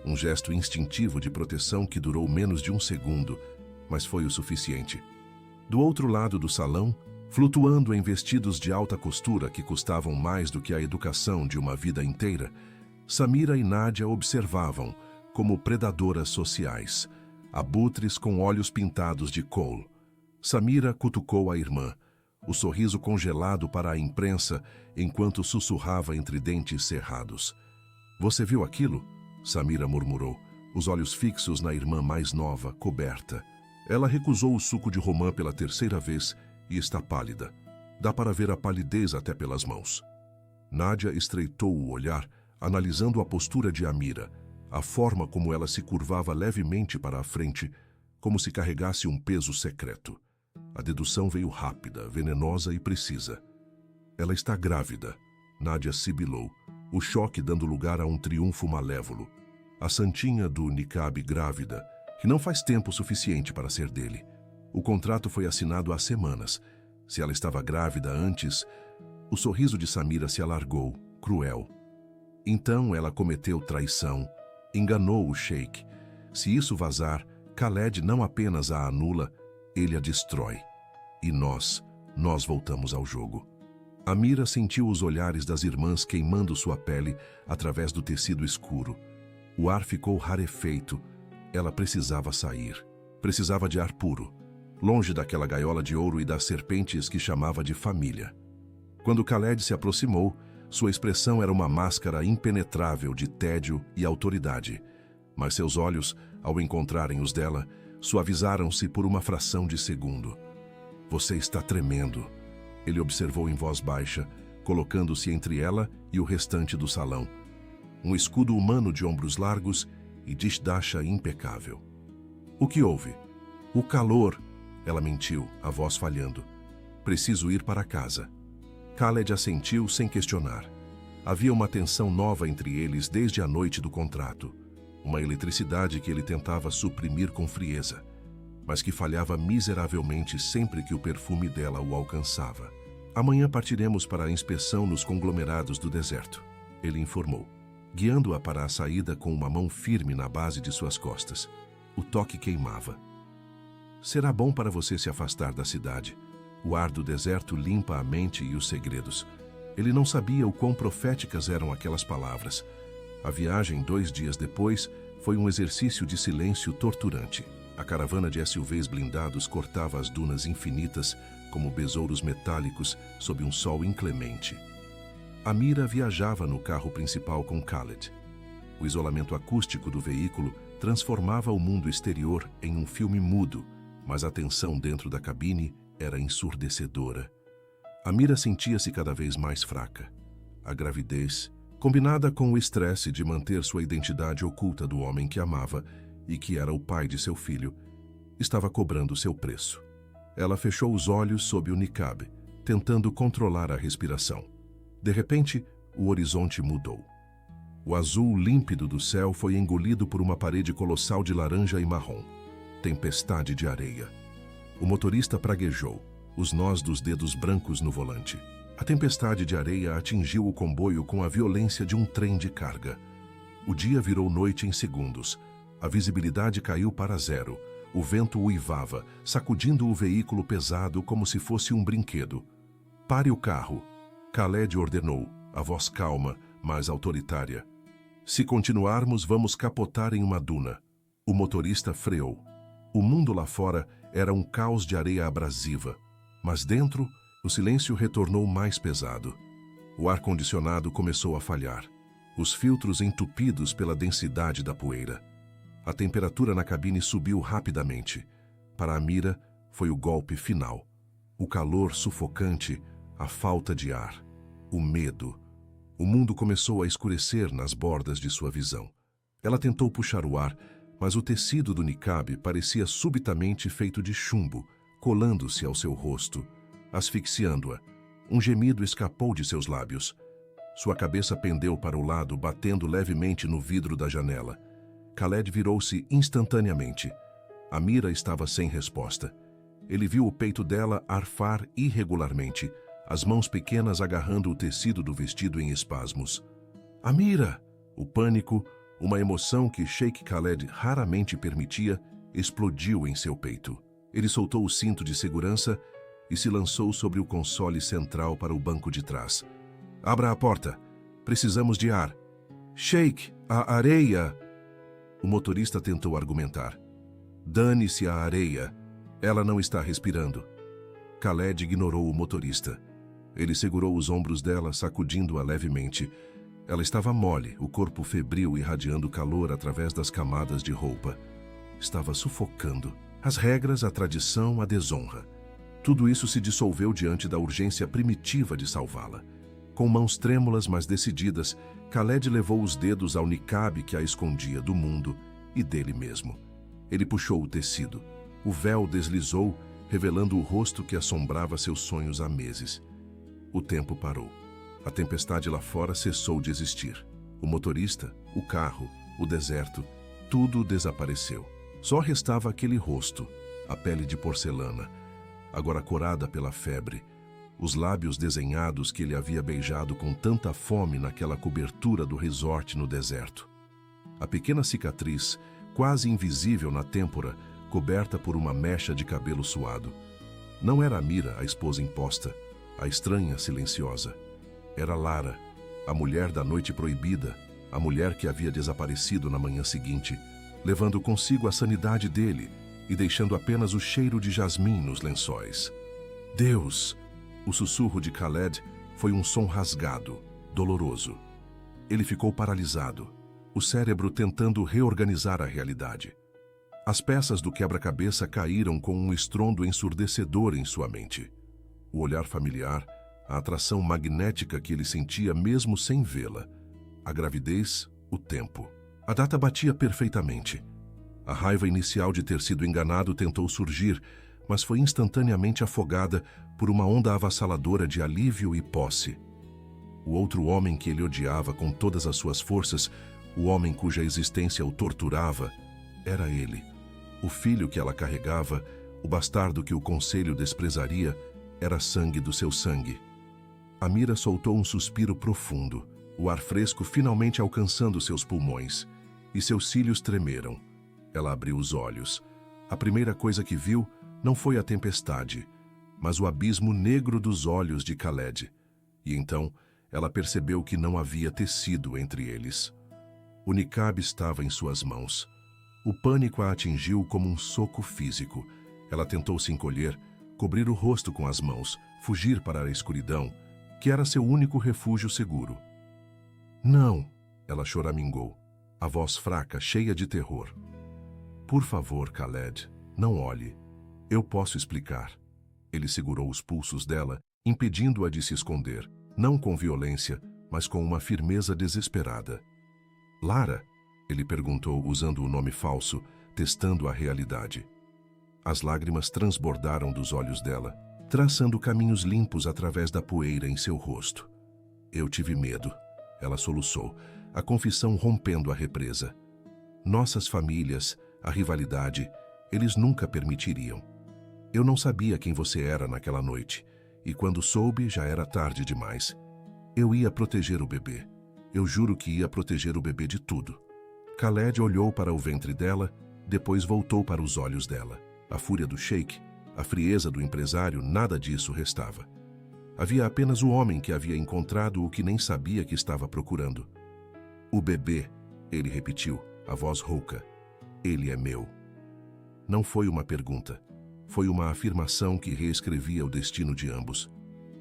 Um gesto instintivo de proteção que durou menos de um segundo, mas foi o suficiente. Do outro lado do salão, flutuando em vestidos de alta costura que custavam mais do que a educação de uma vida inteira, Samira e Nádia observavam, como predadoras sociais, abutres com olhos pintados de coal. Samira cutucou a irmã, o sorriso congelado para a imprensa, enquanto sussurrava entre dentes cerrados. Você viu aquilo? Samira murmurou, os olhos fixos na irmã mais nova, coberta. Ela recusou o suco de romã pela terceira vez e está pálida. Dá para ver a palidez até pelas mãos. Nádia estreitou o olhar, analisando a postura de Amira, a forma como ela se curvava levemente para a frente, como se carregasse um peso secreto. A dedução veio rápida, venenosa e precisa. Ela está grávida, Nádia sibilou, o choque dando lugar a um triunfo malévolo. A santinha do nicabe grávida, que não faz tempo suficiente para ser dele. O contrato foi assinado há semanas. Se ela estava grávida antes, o sorriso de Samira se alargou, cruel. Então ela cometeu traição, enganou o sheik. Se isso vazar, Khaled não apenas a anula, ele a destrói. E nós voltamos ao jogo. Amira sentiu os olhares das irmãs queimando sua pele através do tecido escuro. O ar ficou rarefeito. Ela precisava sair. Precisava de ar puro, longe daquela gaiola de ouro e das serpentes que chamava de família. Quando Khaled se aproximou, sua expressão era uma máscara impenetrável de tédio e autoridade. Mas seus olhos, ao encontrarem os dela, suavizaram-se por uma fração de segundo. Você está tremendo, ele observou em voz baixa, colocando-se entre ela e o restante do salão. Um escudo humano de ombros largos e desdacha impecável. O que houve? O calor, ela mentiu, a voz falhando. Preciso ir para casa. Khaled assentiu sem questionar. Havia uma tensão nova entre eles desde a noite do contrato. Uma eletricidade que ele tentava suprimir com frieza, mas que falhava miseravelmente sempre que o perfume dela o alcançava. Amanhã partiremos para a inspeção nos conglomerados do deserto, ele informou, guiando-a para a saída com uma mão firme na base de suas costas. O toque queimava. Será bom para você se afastar da cidade. O ar do deserto limpa a mente e os segredos. Ele não sabia o quão proféticas eram aquelas palavras. A viagem, 2 dias depois, foi um exercício de silêncio torturante. A caravana de SUVs blindados cortava as dunas infinitas como besouros metálicos sob um sol inclemente. Amira viajava no carro principal com Khaled. O isolamento acústico do veículo transformava o mundo exterior em um filme mudo, mas a tensão dentro da cabine era ensurdecedora. Amira sentia-se cada vez mais fraca. A gravidez, combinada com o estresse de manter sua identidade oculta do homem que amava e que era o pai de seu filho, estava cobrando seu preço. Ela fechou os olhos sob o niqab, tentando controlar a respiração. De repente, o horizonte mudou. O azul límpido do céu foi engolido por uma parede colossal de laranja e marrom. Tempestade de areia. O motorista praguejou, os nós dos dedos brancos no volante. A tempestade de areia atingiu o comboio com a violência de um trem de carga. O dia virou noite em segundos. A visibilidade caiu para zero. O vento uivava, sacudindo o veículo pesado como se fosse um brinquedo. "Pare o carro", Khaled ordenou, a voz calma, mas autoritária. "Se continuarmos, vamos capotar em uma duna." O motorista freou. O mundo lá fora era um caos de areia abrasiva, mas dentro, o silêncio retornou mais pesado. O ar-condicionado começou a falhar, os filtros entupidos pela densidade da poeira. A temperatura na cabine subiu rapidamente. Para Amira, foi o golpe final. O calor sufocante, a falta de ar, o medo. O mundo começou a escurecer nas bordas de sua visão. Ela tentou puxar o ar, mas o tecido do niqab parecia subitamente feito de chumbo, colando-se ao seu rosto, asfixiando-a. Um gemido escapou de seus lábios. Sua cabeça pendeu para o lado, batendo levemente no vidro da janela. Khaled virou-se instantaneamente. Amira estava sem resposta. Ele viu o peito dela arfar irregularmente, as mãos pequenas agarrando o tecido do vestido em espasmos. "Amira!" O pânico, uma emoção que Sheikh Khaled raramente permitia, explodiu em seu peito. Ele soltou o cinto de segurança e se lançou sobre o console central para o banco de trás. "Abra a porta. Precisamos de ar." "Sheikh, a areia..." O motorista tentou argumentar. "Dane-se a areia. Ela não está respirando." Khaled ignorou o motorista. Ele segurou os ombros dela, sacudindo-a levemente. Ela estava mole, o corpo febril irradiando calor através das camadas de roupa. Estava sufocando. As regras, a tradição, a desonra. Tudo isso se dissolveu diante da urgência primitiva de salvá-la. Com mãos trêmulas, mas decididas, Khaled levou os dedos ao niqab que a escondia do mundo e dele mesmo. Ele puxou o tecido. O véu deslizou, revelando o rosto que assombrava seus sonhos há meses. O tempo parou. A tempestade lá fora cessou de existir. O motorista, o carro, o deserto, tudo desapareceu. Só restava aquele rosto, a pele de porcelana, agora corada pela febre, os lábios desenhados que ele havia beijado com tanta fome naquela cobertura do resort no deserto. A pequena cicatriz, quase invisível na têmpora, coberta por uma mecha de cabelo suado. Não era Amira, a esposa imposta, a estranha silenciosa. Era Lara, a mulher da noite proibida, a mulher que havia desaparecido na manhã seguinte, levando consigo a sanidade dele e deixando apenas o cheiro de jasmim nos lençóis. "Deus!" O sussurro de Khaled foi um som rasgado, doloroso. Ele ficou paralisado, o cérebro tentando reorganizar a realidade. As peças do quebra-cabeça caíram com um estrondo ensurdecedor em sua mente. O olhar familiar, a atração magnética que ele sentia mesmo sem vê-la, a gravidez, o tempo. A data batia perfeitamente. A raiva inicial de ter sido enganado tentou surgir, mas foi instantaneamente afogada por uma onda avassaladora de alívio e posse. O outro homem que ele odiava com todas as suas forças, o homem cuja existência o torturava, era ele. O filho que ela carregava, o bastardo que o conselho desprezaria, era sangue do seu sangue. Amira soltou um suspiro profundo, o ar fresco finalmente alcançando seus pulmões, e seus cílios tremeram. Ela abriu os olhos. A primeira coisa que viu não foi a tempestade, mas o abismo negro dos olhos de Khaled. E então, ela percebeu que não havia tecido entre eles. O niqab estava em suas mãos. O pânico a atingiu como um soco físico. Ela tentou se encolher, cobrir o rosto com as mãos, fugir para a escuridão, que era seu único refúgio seguro. Não, ela choramingou, a voz fraca, cheia de terror. Por favor, Khaled, não olhe. Eu posso explicar. Ele segurou os pulsos dela, impedindo-a de se esconder, não com violência, mas com uma firmeza desesperada. Lara? Ele perguntou usando o nome falso, testando a realidade. As lágrimas transbordaram dos olhos dela, traçando caminhos limpos através da poeira em seu rosto. Eu tive medo, ela soluçou, a confissão rompendo a represa. Nossas famílias, a rivalidade, eles nunca permitiriam. Eu não sabia quem você era naquela noite, e quando soube já era tarde demais. Eu ia proteger o bebê. Eu juro que ia proteger o bebê de tudo. Khaled olhou para o ventre dela, depois voltou para os olhos dela. A fúria do sheik, a frieza do empresário, nada disso restava. Havia apenas o homem que havia encontrado o que nem sabia que estava procurando. O bebê, ele repetiu, a voz rouca. Ele é meu. Não foi uma pergunta. Foi uma afirmação que reescrevia o destino de ambos.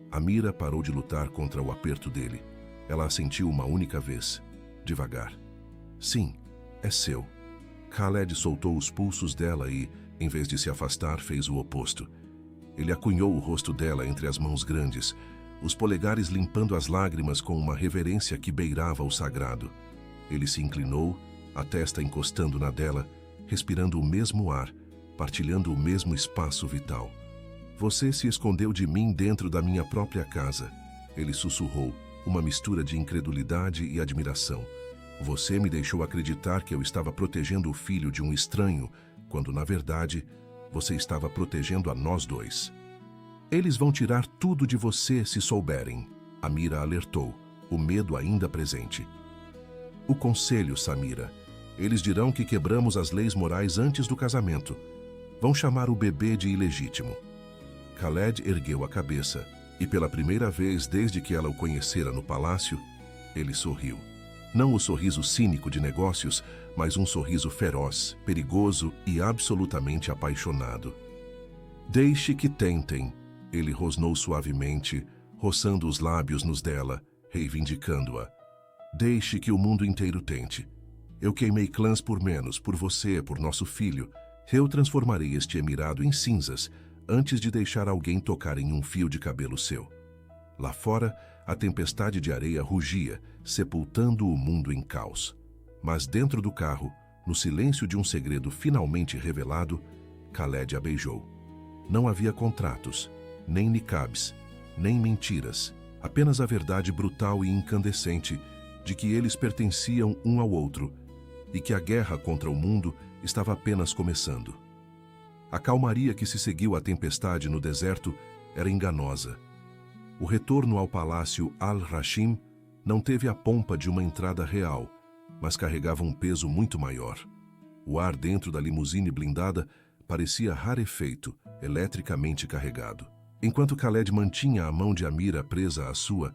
Amira parou de lutar contra o aperto dele. Ela assentiu uma única vez, devagar. Sim, é seu. Khaled soltou os pulsos dela e, em vez de se afastar, fez o oposto. Ele acunhou o rosto dela entre as mãos grandes, os polegares limpando as lágrimas com uma reverência que beirava o sagrado. Ele se inclinou, a testa encostando na dela, respirando o mesmo ar, partilhando o mesmo espaço vital. Você se escondeu de mim dentro da minha própria casa. Ele sussurrou, uma mistura de incredulidade e admiração. Você me deixou acreditar que eu estava protegendo o filho de um estranho, quando, na verdade, você estava protegendo a nós dois. Eles vão tirar tudo de você se souberem, Amira alertou, o medo ainda presente. O conselho, Samira. Eles dirão que quebramos as leis morais antes do casamento. Vão chamar o bebê de ilegítimo. Khaled ergueu a cabeça, e pela primeira vez desde que ela o conhecera no palácio, ele sorriu. Não o sorriso cínico de negócios, mas um sorriso feroz, perigoso e absolutamente apaixonado. Deixe que tentem, ele rosnou suavemente, roçando os lábios nos dela, reivindicando-a. Deixe que o mundo inteiro tente. Eu queimei clãs por menos, por você, por nosso filho. Eu transformarei este emirado em cinzas, antes de deixar alguém tocar em um fio de cabelo seu. Lá fora, a tempestade de areia rugia, sepultando o mundo em caos. Mas dentro do carro, no silêncio de um segredo finalmente revelado, Khaled a beijou. Não havia contratos, nem niqabs, nem mentiras, apenas a verdade brutal e incandescente de que eles pertenciam um ao outro e que a guerra contra o mundo estava apenas começando. A calmaria que se seguiu à tempestade no deserto era enganosa. O retorno ao palácio Al-Rashim não teve a pompa de uma entrada real, mas carregava um peso muito maior. O ar dentro da limusine blindada parecia rarefeito, eletricamente carregado. Enquanto Khaled mantinha a mão de Amira presa à sua,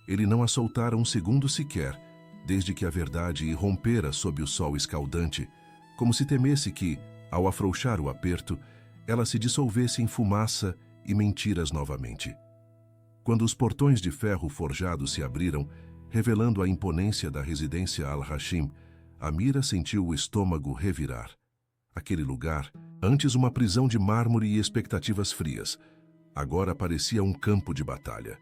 ele não a soltara um segundo sequer, desde que a verdade irrompera sob o sol escaldante, como se temesse que, ao afrouxar o aperto, ela se dissolvesse em fumaça e mentiras novamente. Quando os portões de ferro forjado se abriram, revelando a imponência da residência Al-Rashim, Amira sentiu o estômago revirar. Aquele lugar, antes uma prisão de mármore e expectativas frias, agora parecia um campo de batalha.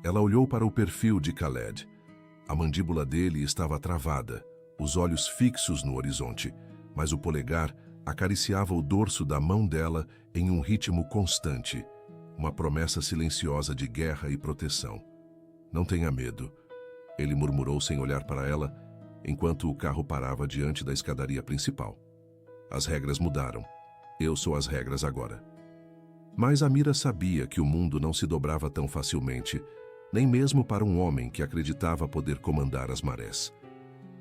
Ela olhou para o perfil de Khaled. A mandíbula dele estava travada, os olhos fixos no horizonte, mas o polegar acariciava o dorso da mão dela em um ritmo constante, uma promessa silenciosa de guerra e proteção. Não tenha medo, ele murmurou sem olhar para ela, enquanto o carro parava diante da escadaria principal. As regras mudaram. Eu sou as regras agora. Mas Amira sabia que o mundo não se dobrava tão facilmente, nem mesmo para um homem que acreditava poder comandar as marés.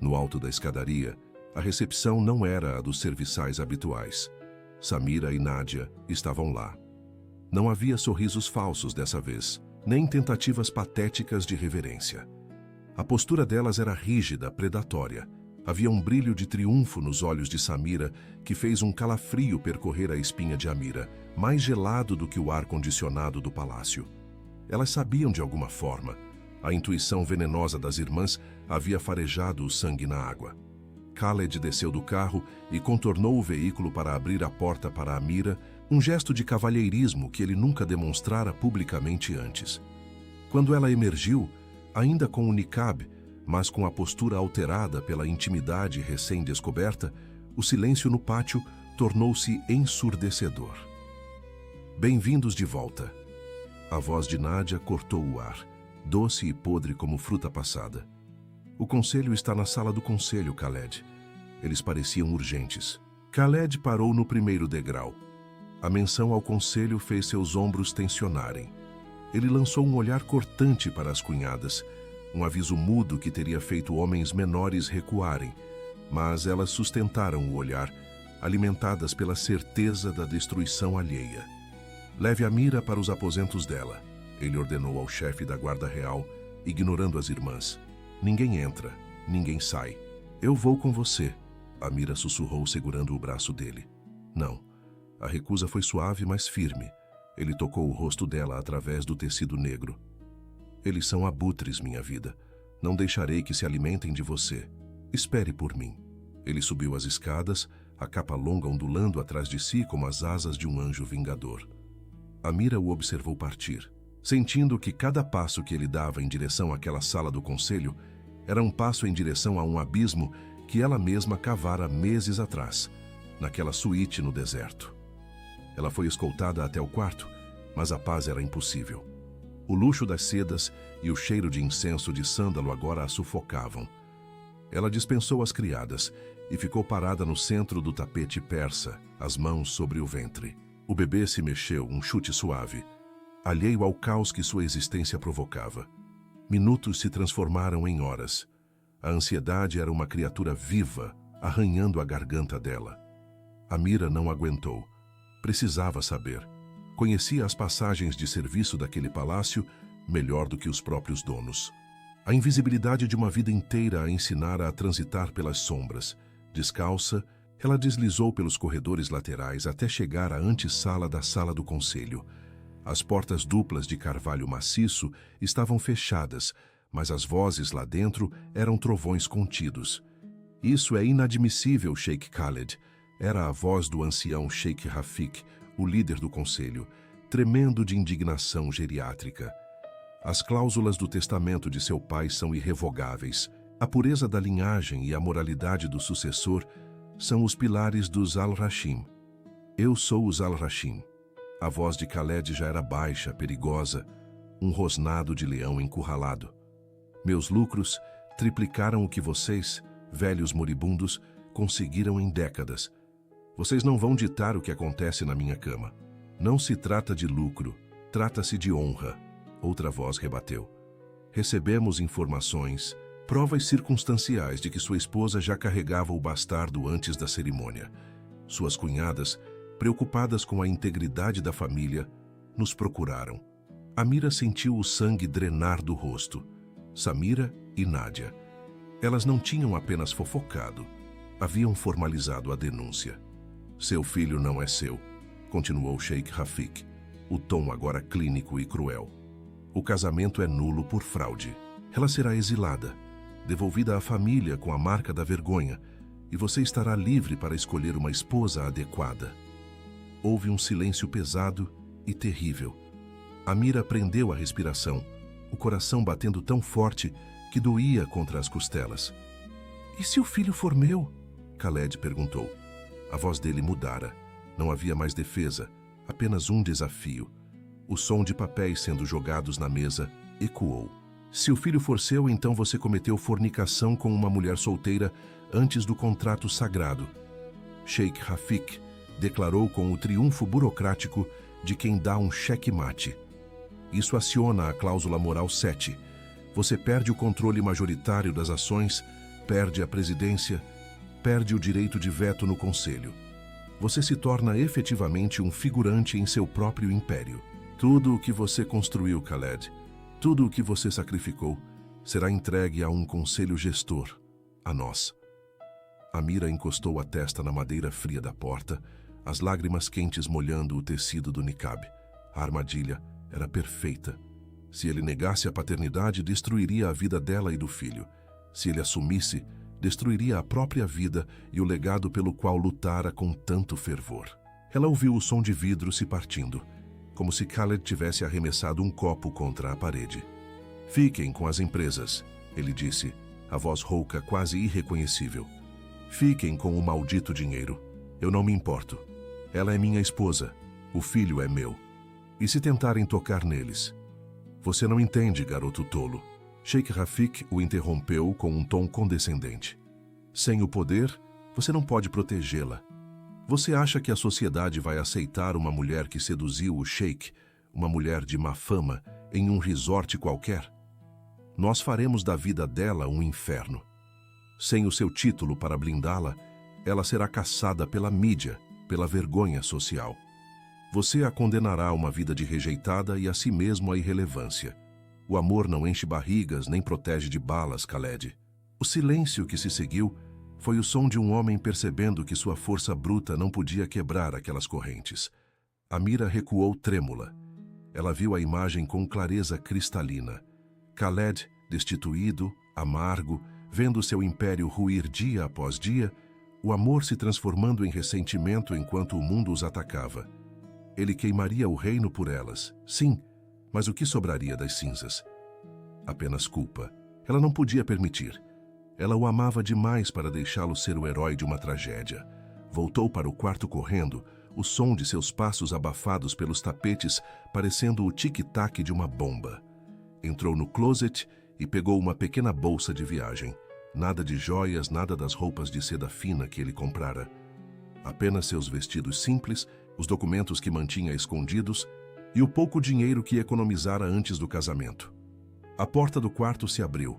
No alto da escadaria, a recepção não era a dos serviçais habituais. Samira e Nádia estavam lá. Não havia sorrisos falsos dessa vez, nem tentativas patéticas de reverência. A postura delas era rígida, predatória. Havia um brilho de triunfo nos olhos de Samira que fez um calafrio percorrer a espinha de Amira, mais gelado do que o ar-condicionado do palácio. Elas sabiam de alguma forma. A intuição venenosa das irmãs havia farejado o sangue na água. Khaled desceu do carro e contornou o veículo para abrir a porta para Amira, um gesto de cavalheirismo que ele nunca demonstrara publicamente antes. Quando ela emergiu, ainda com o niqab, mas com a postura alterada pela intimidade recém-descoberta, o silêncio no pátio tornou-se ensurdecedor. Bem-vindos de volta. A voz de Nádia cortou o ar, doce e podre como fruta passada. O conselho está na sala do conselho, Khaled. Eles pareciam urgentes. Khaled parou no primeiro degrau. A menção ao conselho fez seus ombros tensionarem. Ele lançou um olhar cortante para as cunhadas, um aviso mudo que teria feito homens menores recuarem, mas elas sustentaram o olhar, alimentadas pela certeza da destruição alheia. Leve Amira para os aposentos dela, ele ordenou ao chefe da guarda real, ignorando as irmãs. Ninguém entra, ninguém sai. Eu vou com você, Amira sussurrou segurando o braço dele. Não. A recusa foi suave, mas firme. Ele tocou o rosto dela através do tecido negro. Eles são abutres, minha vida. Não deixarei que se alimentem de você. Espere por mim. Ele subiu as escadas, a capa longa ondulando atrás de si como as asas de um anjo vingador. Amira o observou partir, sentindo que cada passo que ele dava em direção àquela sala do conselho era um passo em direção a um abismo que ela mesma cavara meses atrás, naquela suíte no deserto. Ela foi escoltada até o quarto, mas a paz era impossível. O luxo das sedas e o cheiro de incenso de sândalo agora a sufocavam. Ela dispensou as criadas e ficou parada no centro do tapete persa, as mãos sobre o ventre. O bebê se mexeu, um chute suave, alheio ao caos que sua existência provocava. Minutos se transformaram em horas. A ansiedade era uma criatura viva, arranhando a garganta dela. Amira não aguentou. Precisava saber. Conhecia as passagens de serviço daquele palácio melhor do que os próprios donos. A invisibilidade de uma vida inteira a ensinara a transitar pelas sombras. Descalça, ela deslizou pelos corredores laterais até chegar à antessala da sala do conselho. As portas duplas de carvalho maciço estavam fechadas, mas as vozes lá dentro eram trovões contidos. Isso é inadmissível, Sheikh Khaled. Era a voz do ancião Sheikh Rafik, o líder do conselho, tremendo de indignação geriátrica. As cláusulas do testamento de seu pai são irrevogáveis. A pureza da linhagem e a moralidade do sucessor são os pilares dos Al-Rashim. Eu sou os Al-Rashim. A voz de Khaled já era baixa, perigosa, um rosnado de leão encurralado. Meus lucros triplicaram o que vocês, velhos moribundos, conseguiram em décadas. Vocês não vão ditar o que acontece na minha cama. Não se trata de lucro, trata-se de honra. Outra voz rebateu. Recebemos informações, provas circunstanciais de que sua esposa já carregava o bastardo antes da cerimônia. Suas cunhadas, preocupadas com a integridade da família, nos procuraram. Amira sentiu o sangue drenar do rosto. Samira e Nádia. Elas não tinham apenas fofocado, haviam formalizado a denúncia. Seu filho não é seu, continuou Sheikh Rafik, o tom agora clínico e cruel. O casamento é nulo por fraude. Ela será exilada, devolvida à família com a marca da vergonha, e você estará livre para escolher uma esposa adequada. Houve um silêncio pesado e terrível. Amira prendeu a respiração, o coração batendo tão forte que doía contra as costelas. E se o filho for meu? Khaled perguntou. A voz dele mudara. Não havia mais defesa, apenas um desafio. O som de papéis sendo jogados na mesa ecoou. Se o filho for seu, então você cometeu fornicação com uma mulher solteira antes do contrato sagrado. Sheikh Rafik declarou com o triunfo burocrático de quem dá um cheque-mate. Isso aciona a cláusula moral 7. Você perde o controle majoritário das ações, perde a presidência, perde o direito de veto no conselho. Você se torna efetivamente um figurante em seu próprio império. Tudo o que você construiu, Khaled, tudo o que você sacrificou, será entregue a um conselho gestor, a nós. Amira encostou a testa na madeira fria da porta, as lágrimas quentes molhando o tecido do niqab. A armadilha era perfeita. Se ele negasse a paternidade, destruiria a vida dela e do filho. Se ele assumisse, destruiria a própria vida e o legado pelo qual lutara com tanto fervor. Ela ouviu o som de vidro se partindo, como se Khaled tivesse arremessado um copo contra a parede. Fiquem com as empresas, ele disse, a voz rouca quase irreconhecível. Fiquem com o maldito dinheiro. Eu não me importo. Ela é minha esposa. O filho é meu. E se tentarem tocar neles? Você não entende, garoto tolo. Sheikh Rafik o interrompeu com um tom condescendente. Sem o poder, você não pode protegê-la. Você acha que a sociedade vai aceitar uma mulher que seduziu o Sheikh, uma mulher de má fama, em um resort qualquer? Nós faremos da vida dela um inferno. Sem o seu título para blindá-la, ela será caçada pela mídia, pela vergonha social. Você a condenará a uma vida de rejeitada e a si mesmo à irrelevância. O amor não enche barrigas nem protege de balas, Khaled. O silêncio que se seguiu foi o som de um homem percebendo que sua força bruta não podia quebrar aquelas correntes. Amira recuou trêmula. Ela viu a imagem com clareza cristalina. Khaled, destituído, amargo, vendo seu império ruir dia após dia, o amor se transformando em ressentimento enquanto o mundo os atacava. Ele queimaria o reino por elas, sim, mas o que sobraria das cinzas? Apenas culpa. Ela não podia permitir. Ela o amava demais para deixá-lo ser o herói de uma tragédia. Voltou para o quarto correndo, o som de seus passos abafados pelos tapetes parecendo o tic-tac de uma bomba. Entrou no closet e pegou uma pequena bolsa de viagem. Nada de joias, nada das roupas de seda fina que ele comprara. Apenas seus vestidos simples, os documentos que mantinha escondidos e o pouco dinheiro que economizara antes do casamento. A porta do quarto se abriu.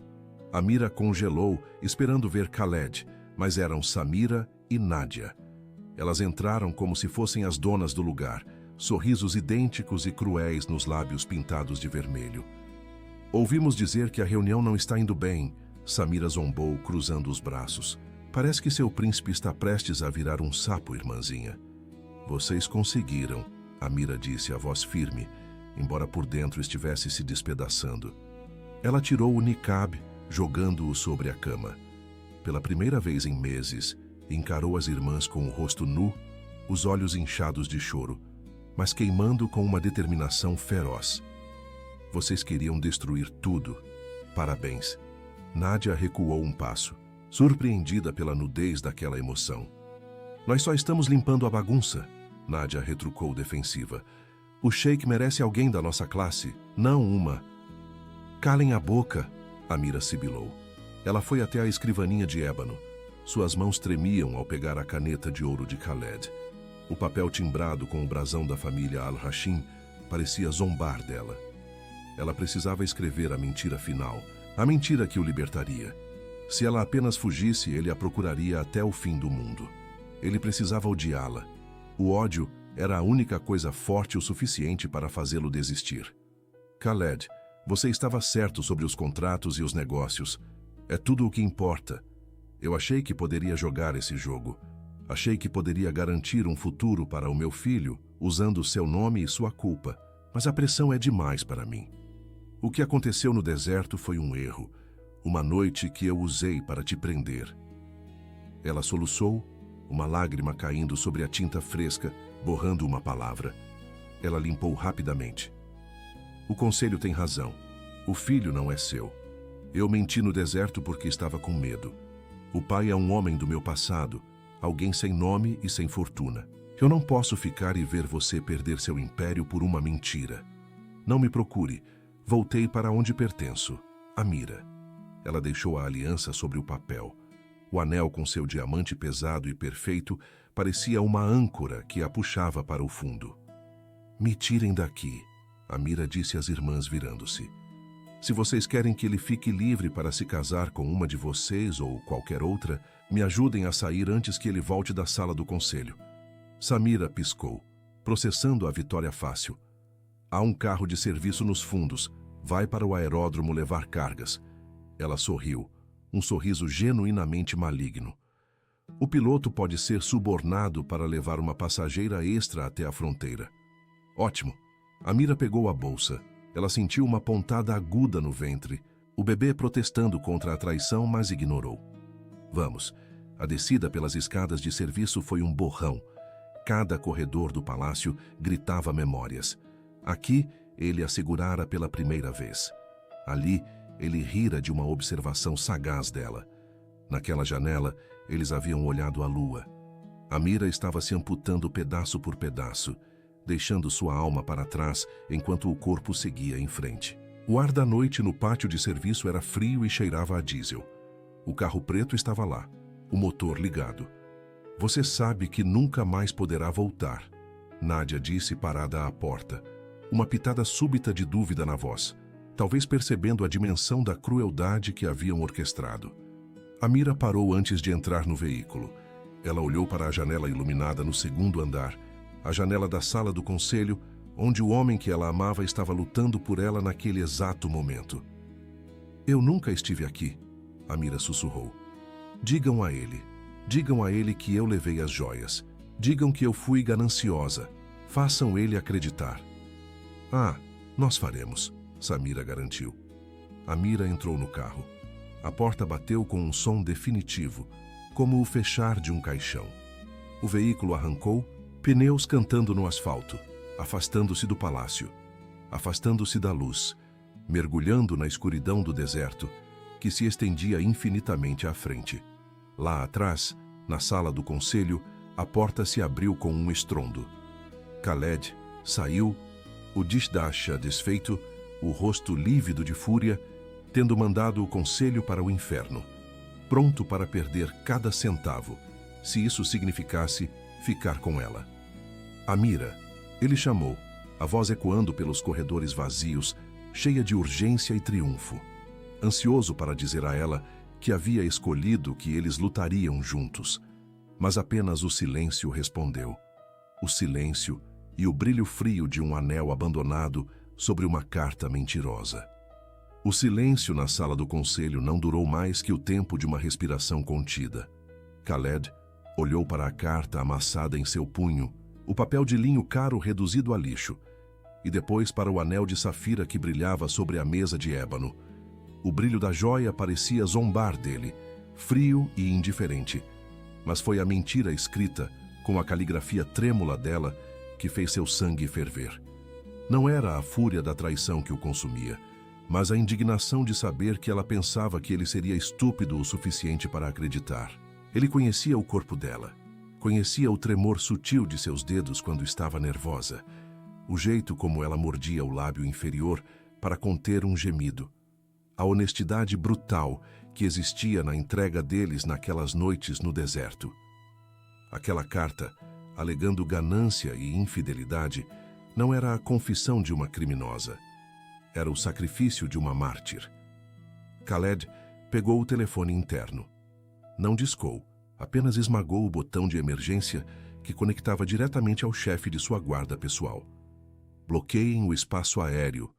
Amira congelou, esperando ver Khaled, mas eram Samira e Nadia. Elas entraram como se fossem as donas do lugar, sorrisos idênticos e cruéis nos lábios pintados de vermelho. Ouvimos dizer que a reunião não está indo bem, Samira zombou, cruzando os braços. Parece que seu príncipe está prestes a virar um sapo, irmãzinha. Vocês conseguiram, Amira disse, a voz firme, embora por dentro estivesse se despedaçando. Ela tirou o niqab, jogando-o sobre a cama. Pela primeira vez em meses, encarou as irmãs com o rosto nu, os olhos inchados de choro, mas queimando com uma determinação feroz. Vocês queriam destruir tudo. Parabéns. Nadia recuou um passo, surpreendida pela nudez daquela emoção. Nós só estamos limpando a bagunça, Nadia retrucou defensiva. O Sheikh merece alguém da nossa classe, não uma. Calem a boca, Amira sibilou. Ela foi até a escrivaninha de ébano. Suas mãos tremiam ao pegar a caneta de ouro de Khaled. O papel timbrado com o brasão da família Al-Hashim parecia zombar dela. Ela precisava escrever a mentira final, a mentira que o libertaria. Se ela apenas fugisse, ele a procuraria até o fim do mundo. Ele precisava odiá-la. O ódio era a única coisa forte o suficiente para fazê-lo desistir. Khaled, você estava certo sobre os contratos e os negócios. É tudo o que importa. Eu achei que poderia jogar esse jogo. Achei que poderia garantir um futuro para o meu filho, usando seu nome e sua culpa. Mas a pressão é demais para mim. O que aconteceu no deserto foi um erro. Uma noite que eu usei para te prender. Ela soluçou, uma lágrima caindo sobre a tinta fresca, borrando uma palavra. Ela limpou rapidamente. O conselho tem razão. O filho não é seu. Eu menti no deserto porque estava com medo. O pai é um homem do meu passado, alguém sem nome e sem fortuna. Eu não posso ficar e ver você perder seu império por uma mentira. Não me procure. Voltei para onde pertenço. Amira. Ela deixou a aliança sobre o papel. O anel com seu diamante pesado e perfeito parecia uma âncora que a puxava para o fundo. Me tirem daqui, Amira disse às irmãs virando-se. Se vocês querem que ele fique livre para se casar com uma de vocês ou qualquer outra, me ajudem a sair antes que ele volte da sala do conselho. Samira piscou, processando a vitória fácil. Há um carro de serviço nos fundos. Vai para o aeródromo levar cargas. Ela sorriu, um sorriso genuinamente maligno. O piloto pode ser subornado para levar uma passageira extra até a fronteira. Ótimo. Amira pegou a bolsa. Ela sentiu uma pontada aguda no ventre. O bebê protestando contra a traição, mas ignorou. Vamos. A descida pelas escadas de serviço foi um borrão. Cada corredor do palácio gritava memórias. Aqui, ele a segurara pela primeira vez. Ali, ele rira de uma observação sagaz dela. Naquela janela, eles haviam olhado a lua. Amira estava se amputando pedaço por pedaço, deixando sua alma para trás enquanto o corpo seguia em frente. O ar da noite no pátio de serviço era frio e cheirava a diesel. O carro preto estava lá, o motor ligado. Você sabe que nunca mais poderá voltar, Nádia disse parada à porta. Uma pitada súbita de dúvida na voz, talvez percebendo a dimensão da crueldade que haviam orquestrado. Amira parou antes de entrar no veículo. Ela olhou para a janela iluminada no segundo andar, a janela da sala do conselho, onde o homem que ela amava estava lutando por ela naquele exato momento. Eu nunca estive aqui, Amira sussurrou. Digam a ele que eu levei as joias. Digam que eu fui gananciosa. Façam ele acreditar. Ah, nós faremos, Samira garantiu. Amira entrou no carro. A porta bateu com um som definitivo, como o fechar de um caixão. O veículo arrancou, pneus cantando no asfalto, afastando-se do palácio, afastando-se da luz, mergulhando na escuridão do deserto, que se estendia infinitamente à frente. Lá atrás, na sala do conselho, a porta se abriu com um estrondo. Khaled saiu, o Dishdasha desfeito, o rosto lívido de fúria, tendo mandado o conselho para o inferno, pronto para perder cada centavo, se isso significasse ficar com ela. Amira, ele chamou, a voz ecoando pelos corredores vazios, cheia de urgência e triunfo, ansioso para dizer a ela que havia escolhido que eles lutariam juntos, mas apenas o silêncio respondeu. O silêncio e o brilho frio de um anel abandonado sobre uma carta mentirosa. O silêncio na sala do conselho não durou mais que o tempo de uma respiração contida. Khaled olhou para a carta amassada em seu punho, o papel de linho caro reduzido a lixo, e depois para o anel de safira que brilhava sobre a mesa de ébano. O brilho da joia parecia zombar dele, frio e indiferente, mas foi a mentira escrita, com a caligrafia trêmula dela, que fez seu sangue ferver. Não era a fúria da traição que o consumia, mas a indignação de saber que ela pensava que ele seria estúpido o suficiente para acreditar. Ele conhecia o corpo dela, conhecia o tremor sutil de seus dedos quando estava nervosa, o jeito como ela mordia o lábio inferior para conter um gemido, a honestidade brutal que existia na entrega deles naquelas noites no deserto. Aquela carta, alegando ganância e infidelidade, não era a confissão de uma criminosa. Era o sacrifício de uma mártir. Khaled pegou o telefone interno. Não discou, apenas esmagou o botão de emergência que conectava diretamente ao chefe de sua guarda pessoal. Bloqueiem o espaço aéreo.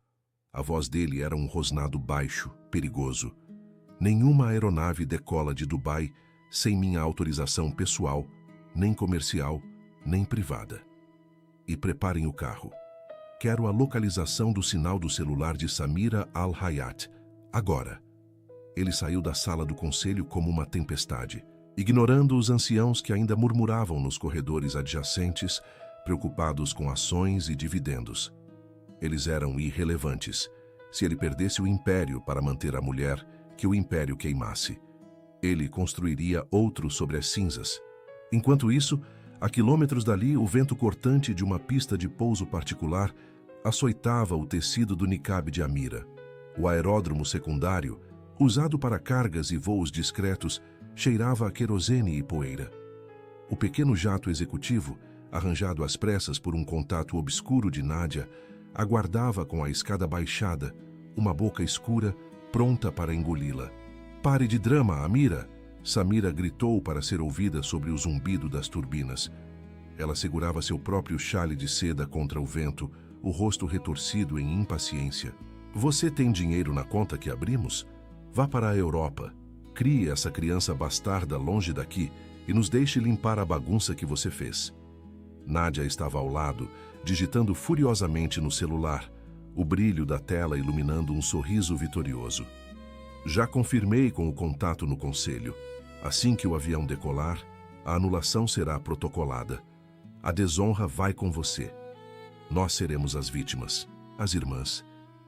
A voz dele era um rosnado baixo, perigoso. Nenhuma aeronave decola de Dubai sem minha autorização pessoal, nem comercial, nem privada. E preparem o carro. Quero a localização do sinal do celular de Samira Al-Hayat, agora. Ele saiu da sala do conselho como uma tempestade, ignorando os anciãos que ainda murmuravam nos corredores adjacentes, preocupados com ações e dividendos. Eles eram irrelevantes. Se ele perdesse o império para manter a mulher, que o império queimasse. Ele construiria outro sobre as cinzas. Enquanto isso, a quilômetros dali, o vento cortante de uma pista de pouso particular açoitava o tecido do niqab de Amira. O aeródromo secundário, usado para cargas e voos discretos, cheirava a querosene e poeira. O pequeno jato executivo, arranjado às pressas por um contato obscuro de Nádia, aguardava com a escada baixada, uma boca escura, pronta para engoli-la. Pare de drama, Amira! Samira gritou para ser ouvida sobre o zumbido das turbinas. Ela segurava seu próprio chale de seda contra o vento, o rosto retorcido em impaciência. Você tem dinheiro na conta que abrimos? Vá para a Europa. Crie essa criança bastarda longe daqui e nos deixe limpar a bagunça que você fez. Nádia estava ao lado, digitando furiosamente no celular, o brilho da tela iluminando um sorriso vitorioso. Já confirmei com o contato no conselho. Assim que o avião decolar, a anulação será protocolada. A desonra vai com você. Nós seremos as vítimas, as irmãs,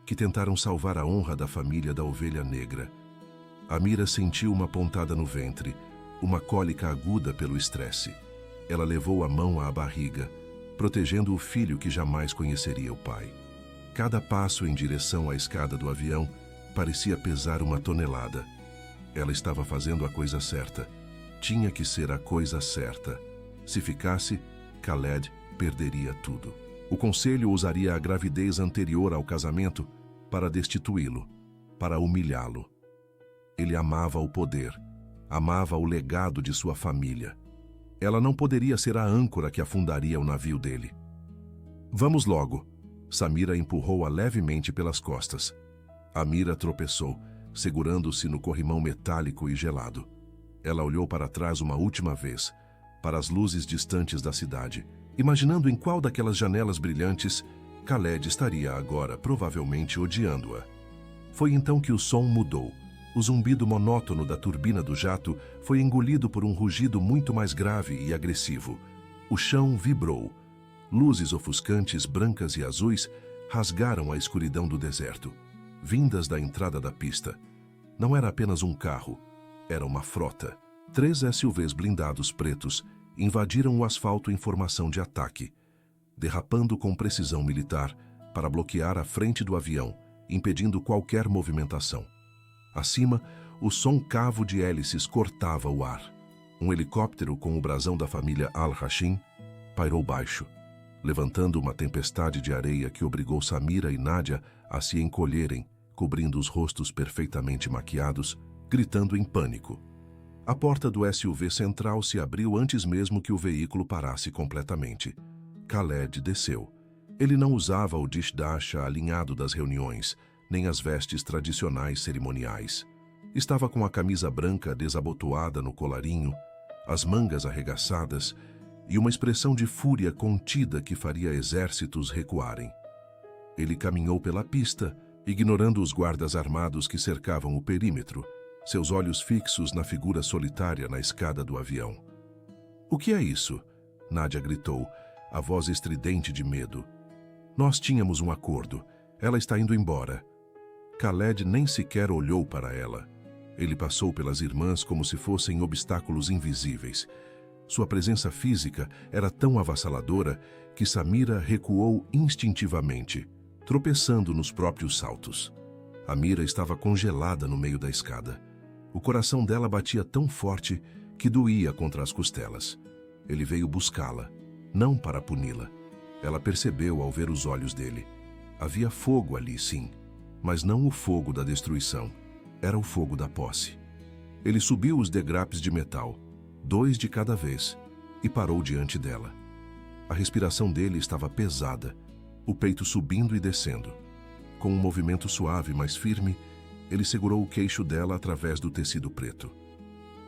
que tentaram salvar a honra da família da ovelha negra. Amira sentiu uma pontada no ventre, uma cólica aguda pelo estresse. Ela levou a mão à barriga, protegendo o filho que jamais conheceria o pai. Cada passo em direção à escada do avião parecia pesar uma tonelada. Ela estava fazendo a coisa certa. Tinha que ser a coisa certa. Se ficasse, Khaled perderia tudo. O conselho usaria a gravidez anterior ao casamento para destituí-lo, para humilhá-lo. Ele amava o poder, amava o legado de sua família. Ela não poderia ser a âncora que afundaria o navio dele. Vamos logo. Samira empurrou-a levemente pelas costas. Amira tropeçou, segurando-se no corrimão metálico e gelado. Ela olhou para trás uma última vez, para as luzes distantes da cidade, imaginando em qual daquelas janelas brilhantes Khaled estaria agora, provavelmente odiando-a. Foi então que o som mudou. O zumbido monótono da turbina do jato foi engolido por um rugido muito mais grave e agressivo. O chão vibrou. Luzes ofuscantes, brancas e azuis, rasgaram a escuridão do deserto, vindas da entrada da pista. Não era apenas um carro, era uma frota. 3 SUVs blindados pretos invadiram o asfalto em formação de ataque, derrapando com precisão militar para bloquear a frente do avião, impedindo qualquer movimentação. Acima, o som cavo de hélices cortava o ar. Um helicóptero com o brasão da família Al-Hashim pairou baixo, levantando uma tempestade de areia que obrigou Samira e Nádia a se encolherem, cobrindo os rostos perfeitamente maquiados, gritando em pânico. A porta do SUV central se abriu antes mesmo que o veículo parasse completamente. Khaled desceu. Ele não usava o dish-dasha alinhado das reuniões, nem as vestes tradicionais cerimoniais. Estava com a camisa branca desabotoada no colarinho, as mangas arregaçadas e uma expressão de fúria contida que faria exércitos recuarem. Ele caminhou pela pista, ignorando os guardas armados que cercavam o perímetro, seus olhos fixos na figura solitária na escada do avião. "O que é isso?" Nádia gritou, a voz estridente de medo. "Nós tínhamos um acordo. Ela está indo embora." Khaled nem sequer olhou para ela. Ele passou pelas irmãs como se fossem obstáculos invisíveis. Sua presença física era tão avassaladora que Samira recuou instintivamente, tropeçando nos próprios saltos. Amira estava congelada no meio da escada. O coração dela batia tão forte que doía contra as costelas. Ele veio buscá-la, não para puni-la. Ela percebeu ao ver os olhos dele. Havia fogo ali, sim, mas não o fogo da destruição. Era o fogo da posse. Ele subiu os degraus de metal, 2 de cada vez, e parou diante dela. A respiração dele estava pesada, o peito subindo e descendo. Com um movimento suave, mas firme, ele segurou o queixo dela através do tecido preto.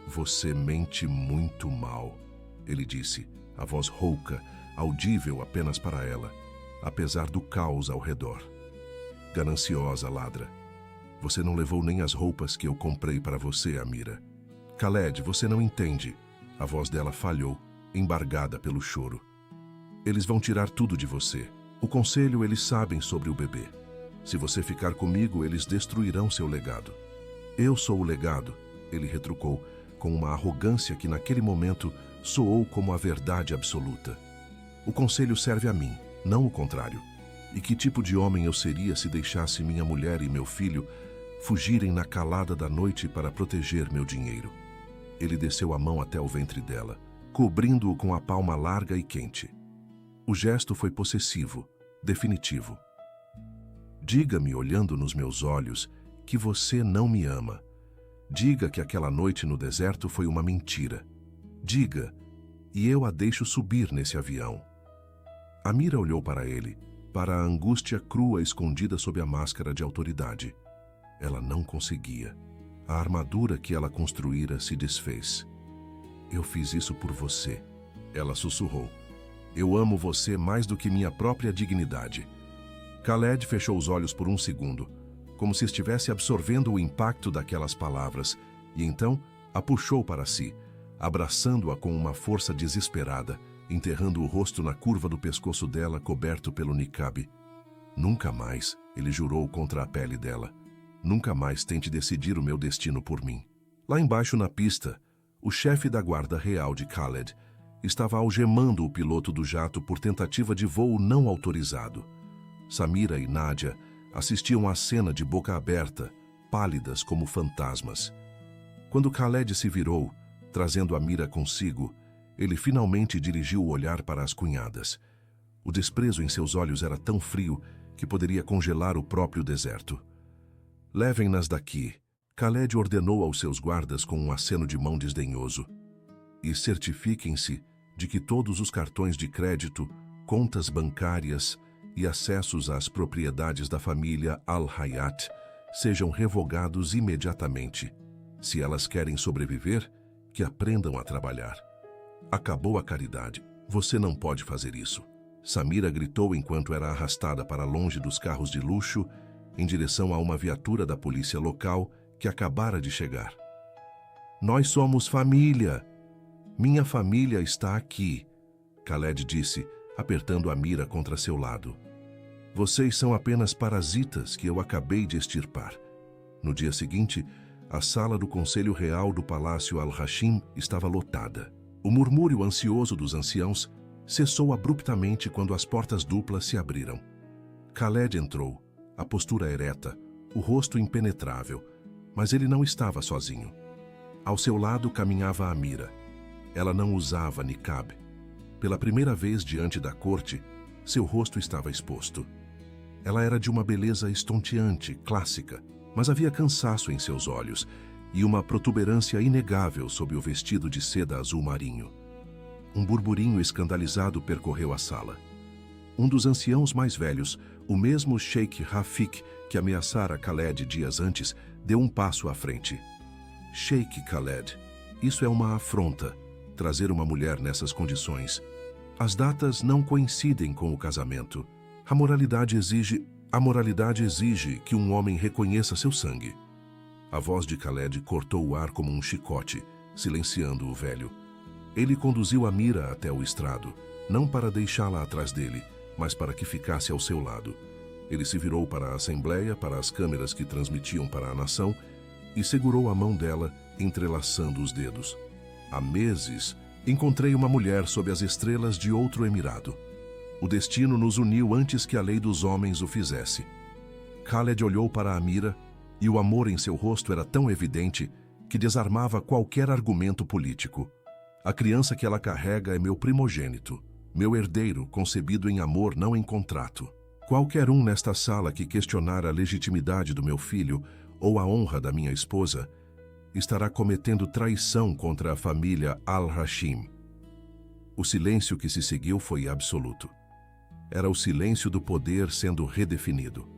"Você mente muito mal", ele disse, a voz rouca, audível apenas para ela, apesar do caos ao redor. "Gananciosa ladra. Você não levou nem as roupas que eu comprei para você, Amira." "Khaled, você não entende." A voz dela falhou, embargada pelo choro. "Eles vão tirar tudo de você. O conselho, eles sabem sobre o bebê. Se você ficar comigo, eles destruirão seu legado." "Eu sou o legado", ele retrucou, com uma arrogância que naquele momento soou como a verdade absoluta. "O conselho serve a mim, não o contrário. E que tipo de homem eu seria se deixasse minha mulher e meu filho fugirem na calada da noite para proteger meu dinheiro?" Ele desceu a mão até o ventre dela, cobrindo-o com a palma larga e quente. O gesto foi possessivo, definitivo. "Diga-me, olhando nos meus olhos, que você não me ama. Diga que aquela noite no deserto foi uma mentira. Diga, e eu a deixo subir nesse avião." Amira olhou para ele, para a angústia crua escondida sob a máscara de autoridade. Ela não conseguia. A armadura que ela construíra se desfez. Eu fiz isso por você. Ela sussurrou. Eu amo você mais do que minha própria dignidade. Khaled fechou os olhos por um segundo, como se estivesse absorvendo o impacto daquelas palavras, e então a puxou para si, abraçando-a com uma força desesperada, enterrando o rosto na curva do pescoço dela coberto pelo niqab. Nunca mais, ele jurou contra a pele dela. Nunca mais tente decidir o meu destino por mim. Lá embaixo na pista, o chefe da guarda real de Khaled estava algemando o piloto do jato por tentativa de voo não autorizado. Samira e Nádia assistiam à cena de boca aberta, pálidas como fantasmas. Quando Khaled se virou, trazendo Amira consigo, ele finalmente dirigiu o olhar para as cunhadas. O desprezo em seus olhos era tão frio que poderia congelar o próprio deserto. Levem-nas daqui, Khaled ordenou aos seus guardas com um aceno de mão desdenhoso. E certifiquem-se de que todos os cartões de crédito, contas bancárias e acessos às propriedades da família Al-Hayat sejam revogados imediatamente. Se elas querem sobreviver, que aprendam a trabalhar. Acabou a caridade. Você não pode fazer isso. Samira gritou enquanto era arrastada para longe dos carros de luxo, em direção a uma viatura da polícia local que acabara de chegar. Nós somos família. Minha família está aqui, Khaled disse, apertando Amira contra seu lado. Vocês são apenas parasitas que eu acabei de extirpar. No dia seguinte, a sala do Conselho Real do Palácio Al-Hashim estava lotada. O murmúrio ansioso dos anciãos cessou abruptamente quando as portas duplas se abriram. Khaled entrou, a postura ereta, o rosto impenetrável, mas ele não estava sozinho. Ao seu lado caminhava Amira. Ela não usava niqab. Pela primeira vez diante da corte, seu rosto estava exposto. Ela era de uma beleza estonteante, clássica, mas havia cansaço em seus olhos e uma protuberância inegável sob o vestido de seda azul marinho. Um burburinho escandalizado percorreu a sala. Um dos anciãos mais velhos, o mesmo Sheikh Rafik que ameaçara Khaled dias antes, deu um passo à frente. Sheikh Khaled, isso é uma afronta, trazer uma mulher nessas condições. As datas não coincidem com o casamento. A moralidade exige que um homem reconheça seu sangue. A voz de Khaled cortou o ar como um chicote, silenciando o velho. Ele conduziu Amira até o estrado, não para deixá-la atrás dele, mas para que ficasse ao seu lado. Ele se virou para a assembleia, para as câmeras que transmitiam para a nação, e segurou a mão dela, entrelaçando os dedos. Há meses, encontrei uma mulher sob as estrelas de outro emirado. O destino nos uniu antes que a lei dos homens o fizesse. Khaled olhou para Amira, e o amor em seu rosto era tão evidente que desarmava qualquer argumento político. A criança que ela carrega é meu primogênito, meu herdeiro concebido em amor, não em contrato. Qualquer um nesta sala que questionar a legitimidade do meu filho ou a honra da minha esposa estará cometendo traição contra a família Al-Hashim. O silêncio que se seguiu foi absoluto. Era o silêncio do poder sendo redefinido.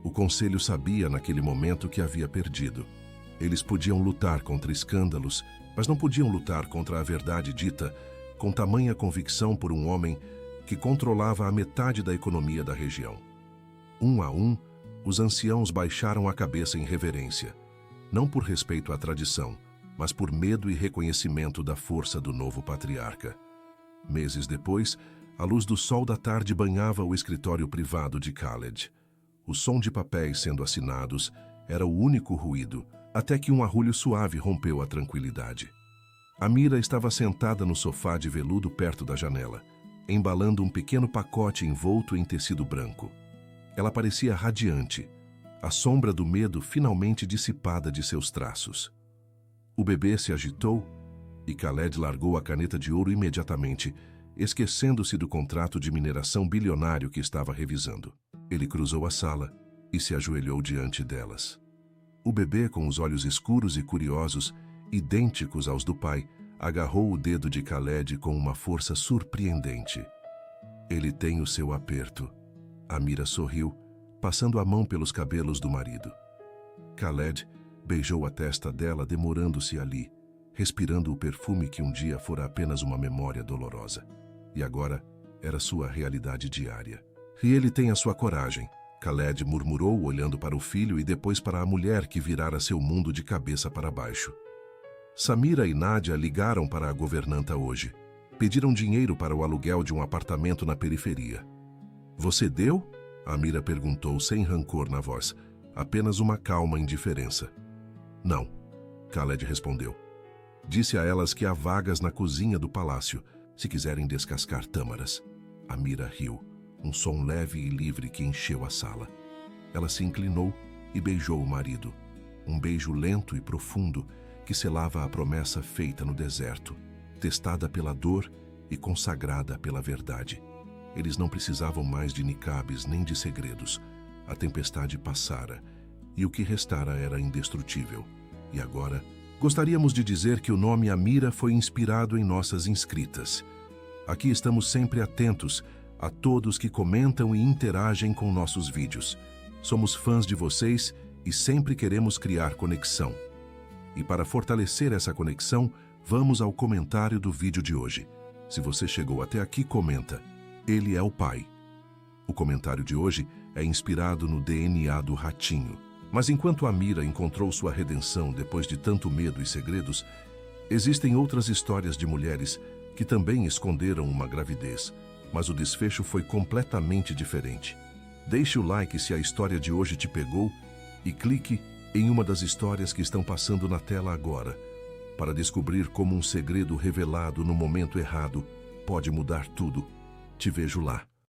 O conselho sabia naquele momento que havia perdido. Eles podiam lutar contra escândalos, mas não podiam lutar contra a verdade dita com tamanha convicção por um homem que controlava a metade da economia da região. Um a um, os anciãos baixaram a cabeça em reverência, não por respeito à tradição, mas por medo e reconhecimento da força do novo patriarca. Meses depois, a luz do sol da tarde banhava o escritório privado de Khaled. O som de papéis sendo assinados era o único ruído, até que um arrulho suave rompeu a tranquilidade. Amira estava sentada no sofá de veludo perto da janela, embalando um pequeno pacote envolto em tecido branco. Ela parecia radiante, a sombra do medo finalmente dissipada de seus traços. O bebê se agitou e Khaled largou a caneta de ouro imediatamente, esquecendo-se do contrato de mineração bilionário que estava revisando. Ele cruzou a sala e se ajoelhou diante delas. O bebê, com os olhos escuros e curiosos, idênticos aos do pai, agarrou o dedo de Khaled com uma força surpreendente. Ele tem o seu aperto. Amira sorriu, passando a mão pelos cabelos do marido. Khaled beijou a testa dela, demorando-se ali, respirando o perfume que um dia fora apenas uma memória dolorosa. E agora era sua realidade diária. E ele tem a sua coragem, Khaled murmurou, olhando para o filho e depois para a mulher que virara seu mundo de cabeça para baixo. Samira e Nádia ligaram para a governanta hoje. Pediram dinheiro para o aluguel de um apartamento na periferia. Você deu? Amira perguntou sem rancor na voz, apenas uma calma indiferença. Não, Khaled respondeu. Disse a elas que há vagas na cozinha do palácio, se quiserem descascar tâmaras. Amira riu, um som leve e livre que encheu a sala. Ela se inclinou e beijou o marido. Um beijo lento e profundo que selava a promessa feita no deserto, testada pela dor e consagrada pela verdade. Eles não precisavam mais de niqabes nem de segredos. A tempestade passara e o que restara era indestrutível. E agora, gostaríamos de dizer que o nome Amira foi inspirado em nossas inscritas. Aqui estamos sempre atentos a todos que comentam e interagem com nossos vídeos. Somos fãs de vocês e sempre queremos criar conexão. E para fortalecer essa conexão, vamos ao comentário do vídeo de hoje. Se você chegou até aqui, comenta: Ele é o pai. O comentário de hoje é inspirado no DNA do ratinho. Mas enquanto Amira encontrou sua redenção depois de tanto medo e segredos, existem outras histórias de mulheres que também esconderam uma gravidez, mas o desfecho foi completamente diferente. Deixe o like se a história de hoje te pegou e clique em uma das histórias que estão passando na tela agora, para descobrir como um segredo revelado no momento errado pode mudar tudo. Te vejo lá.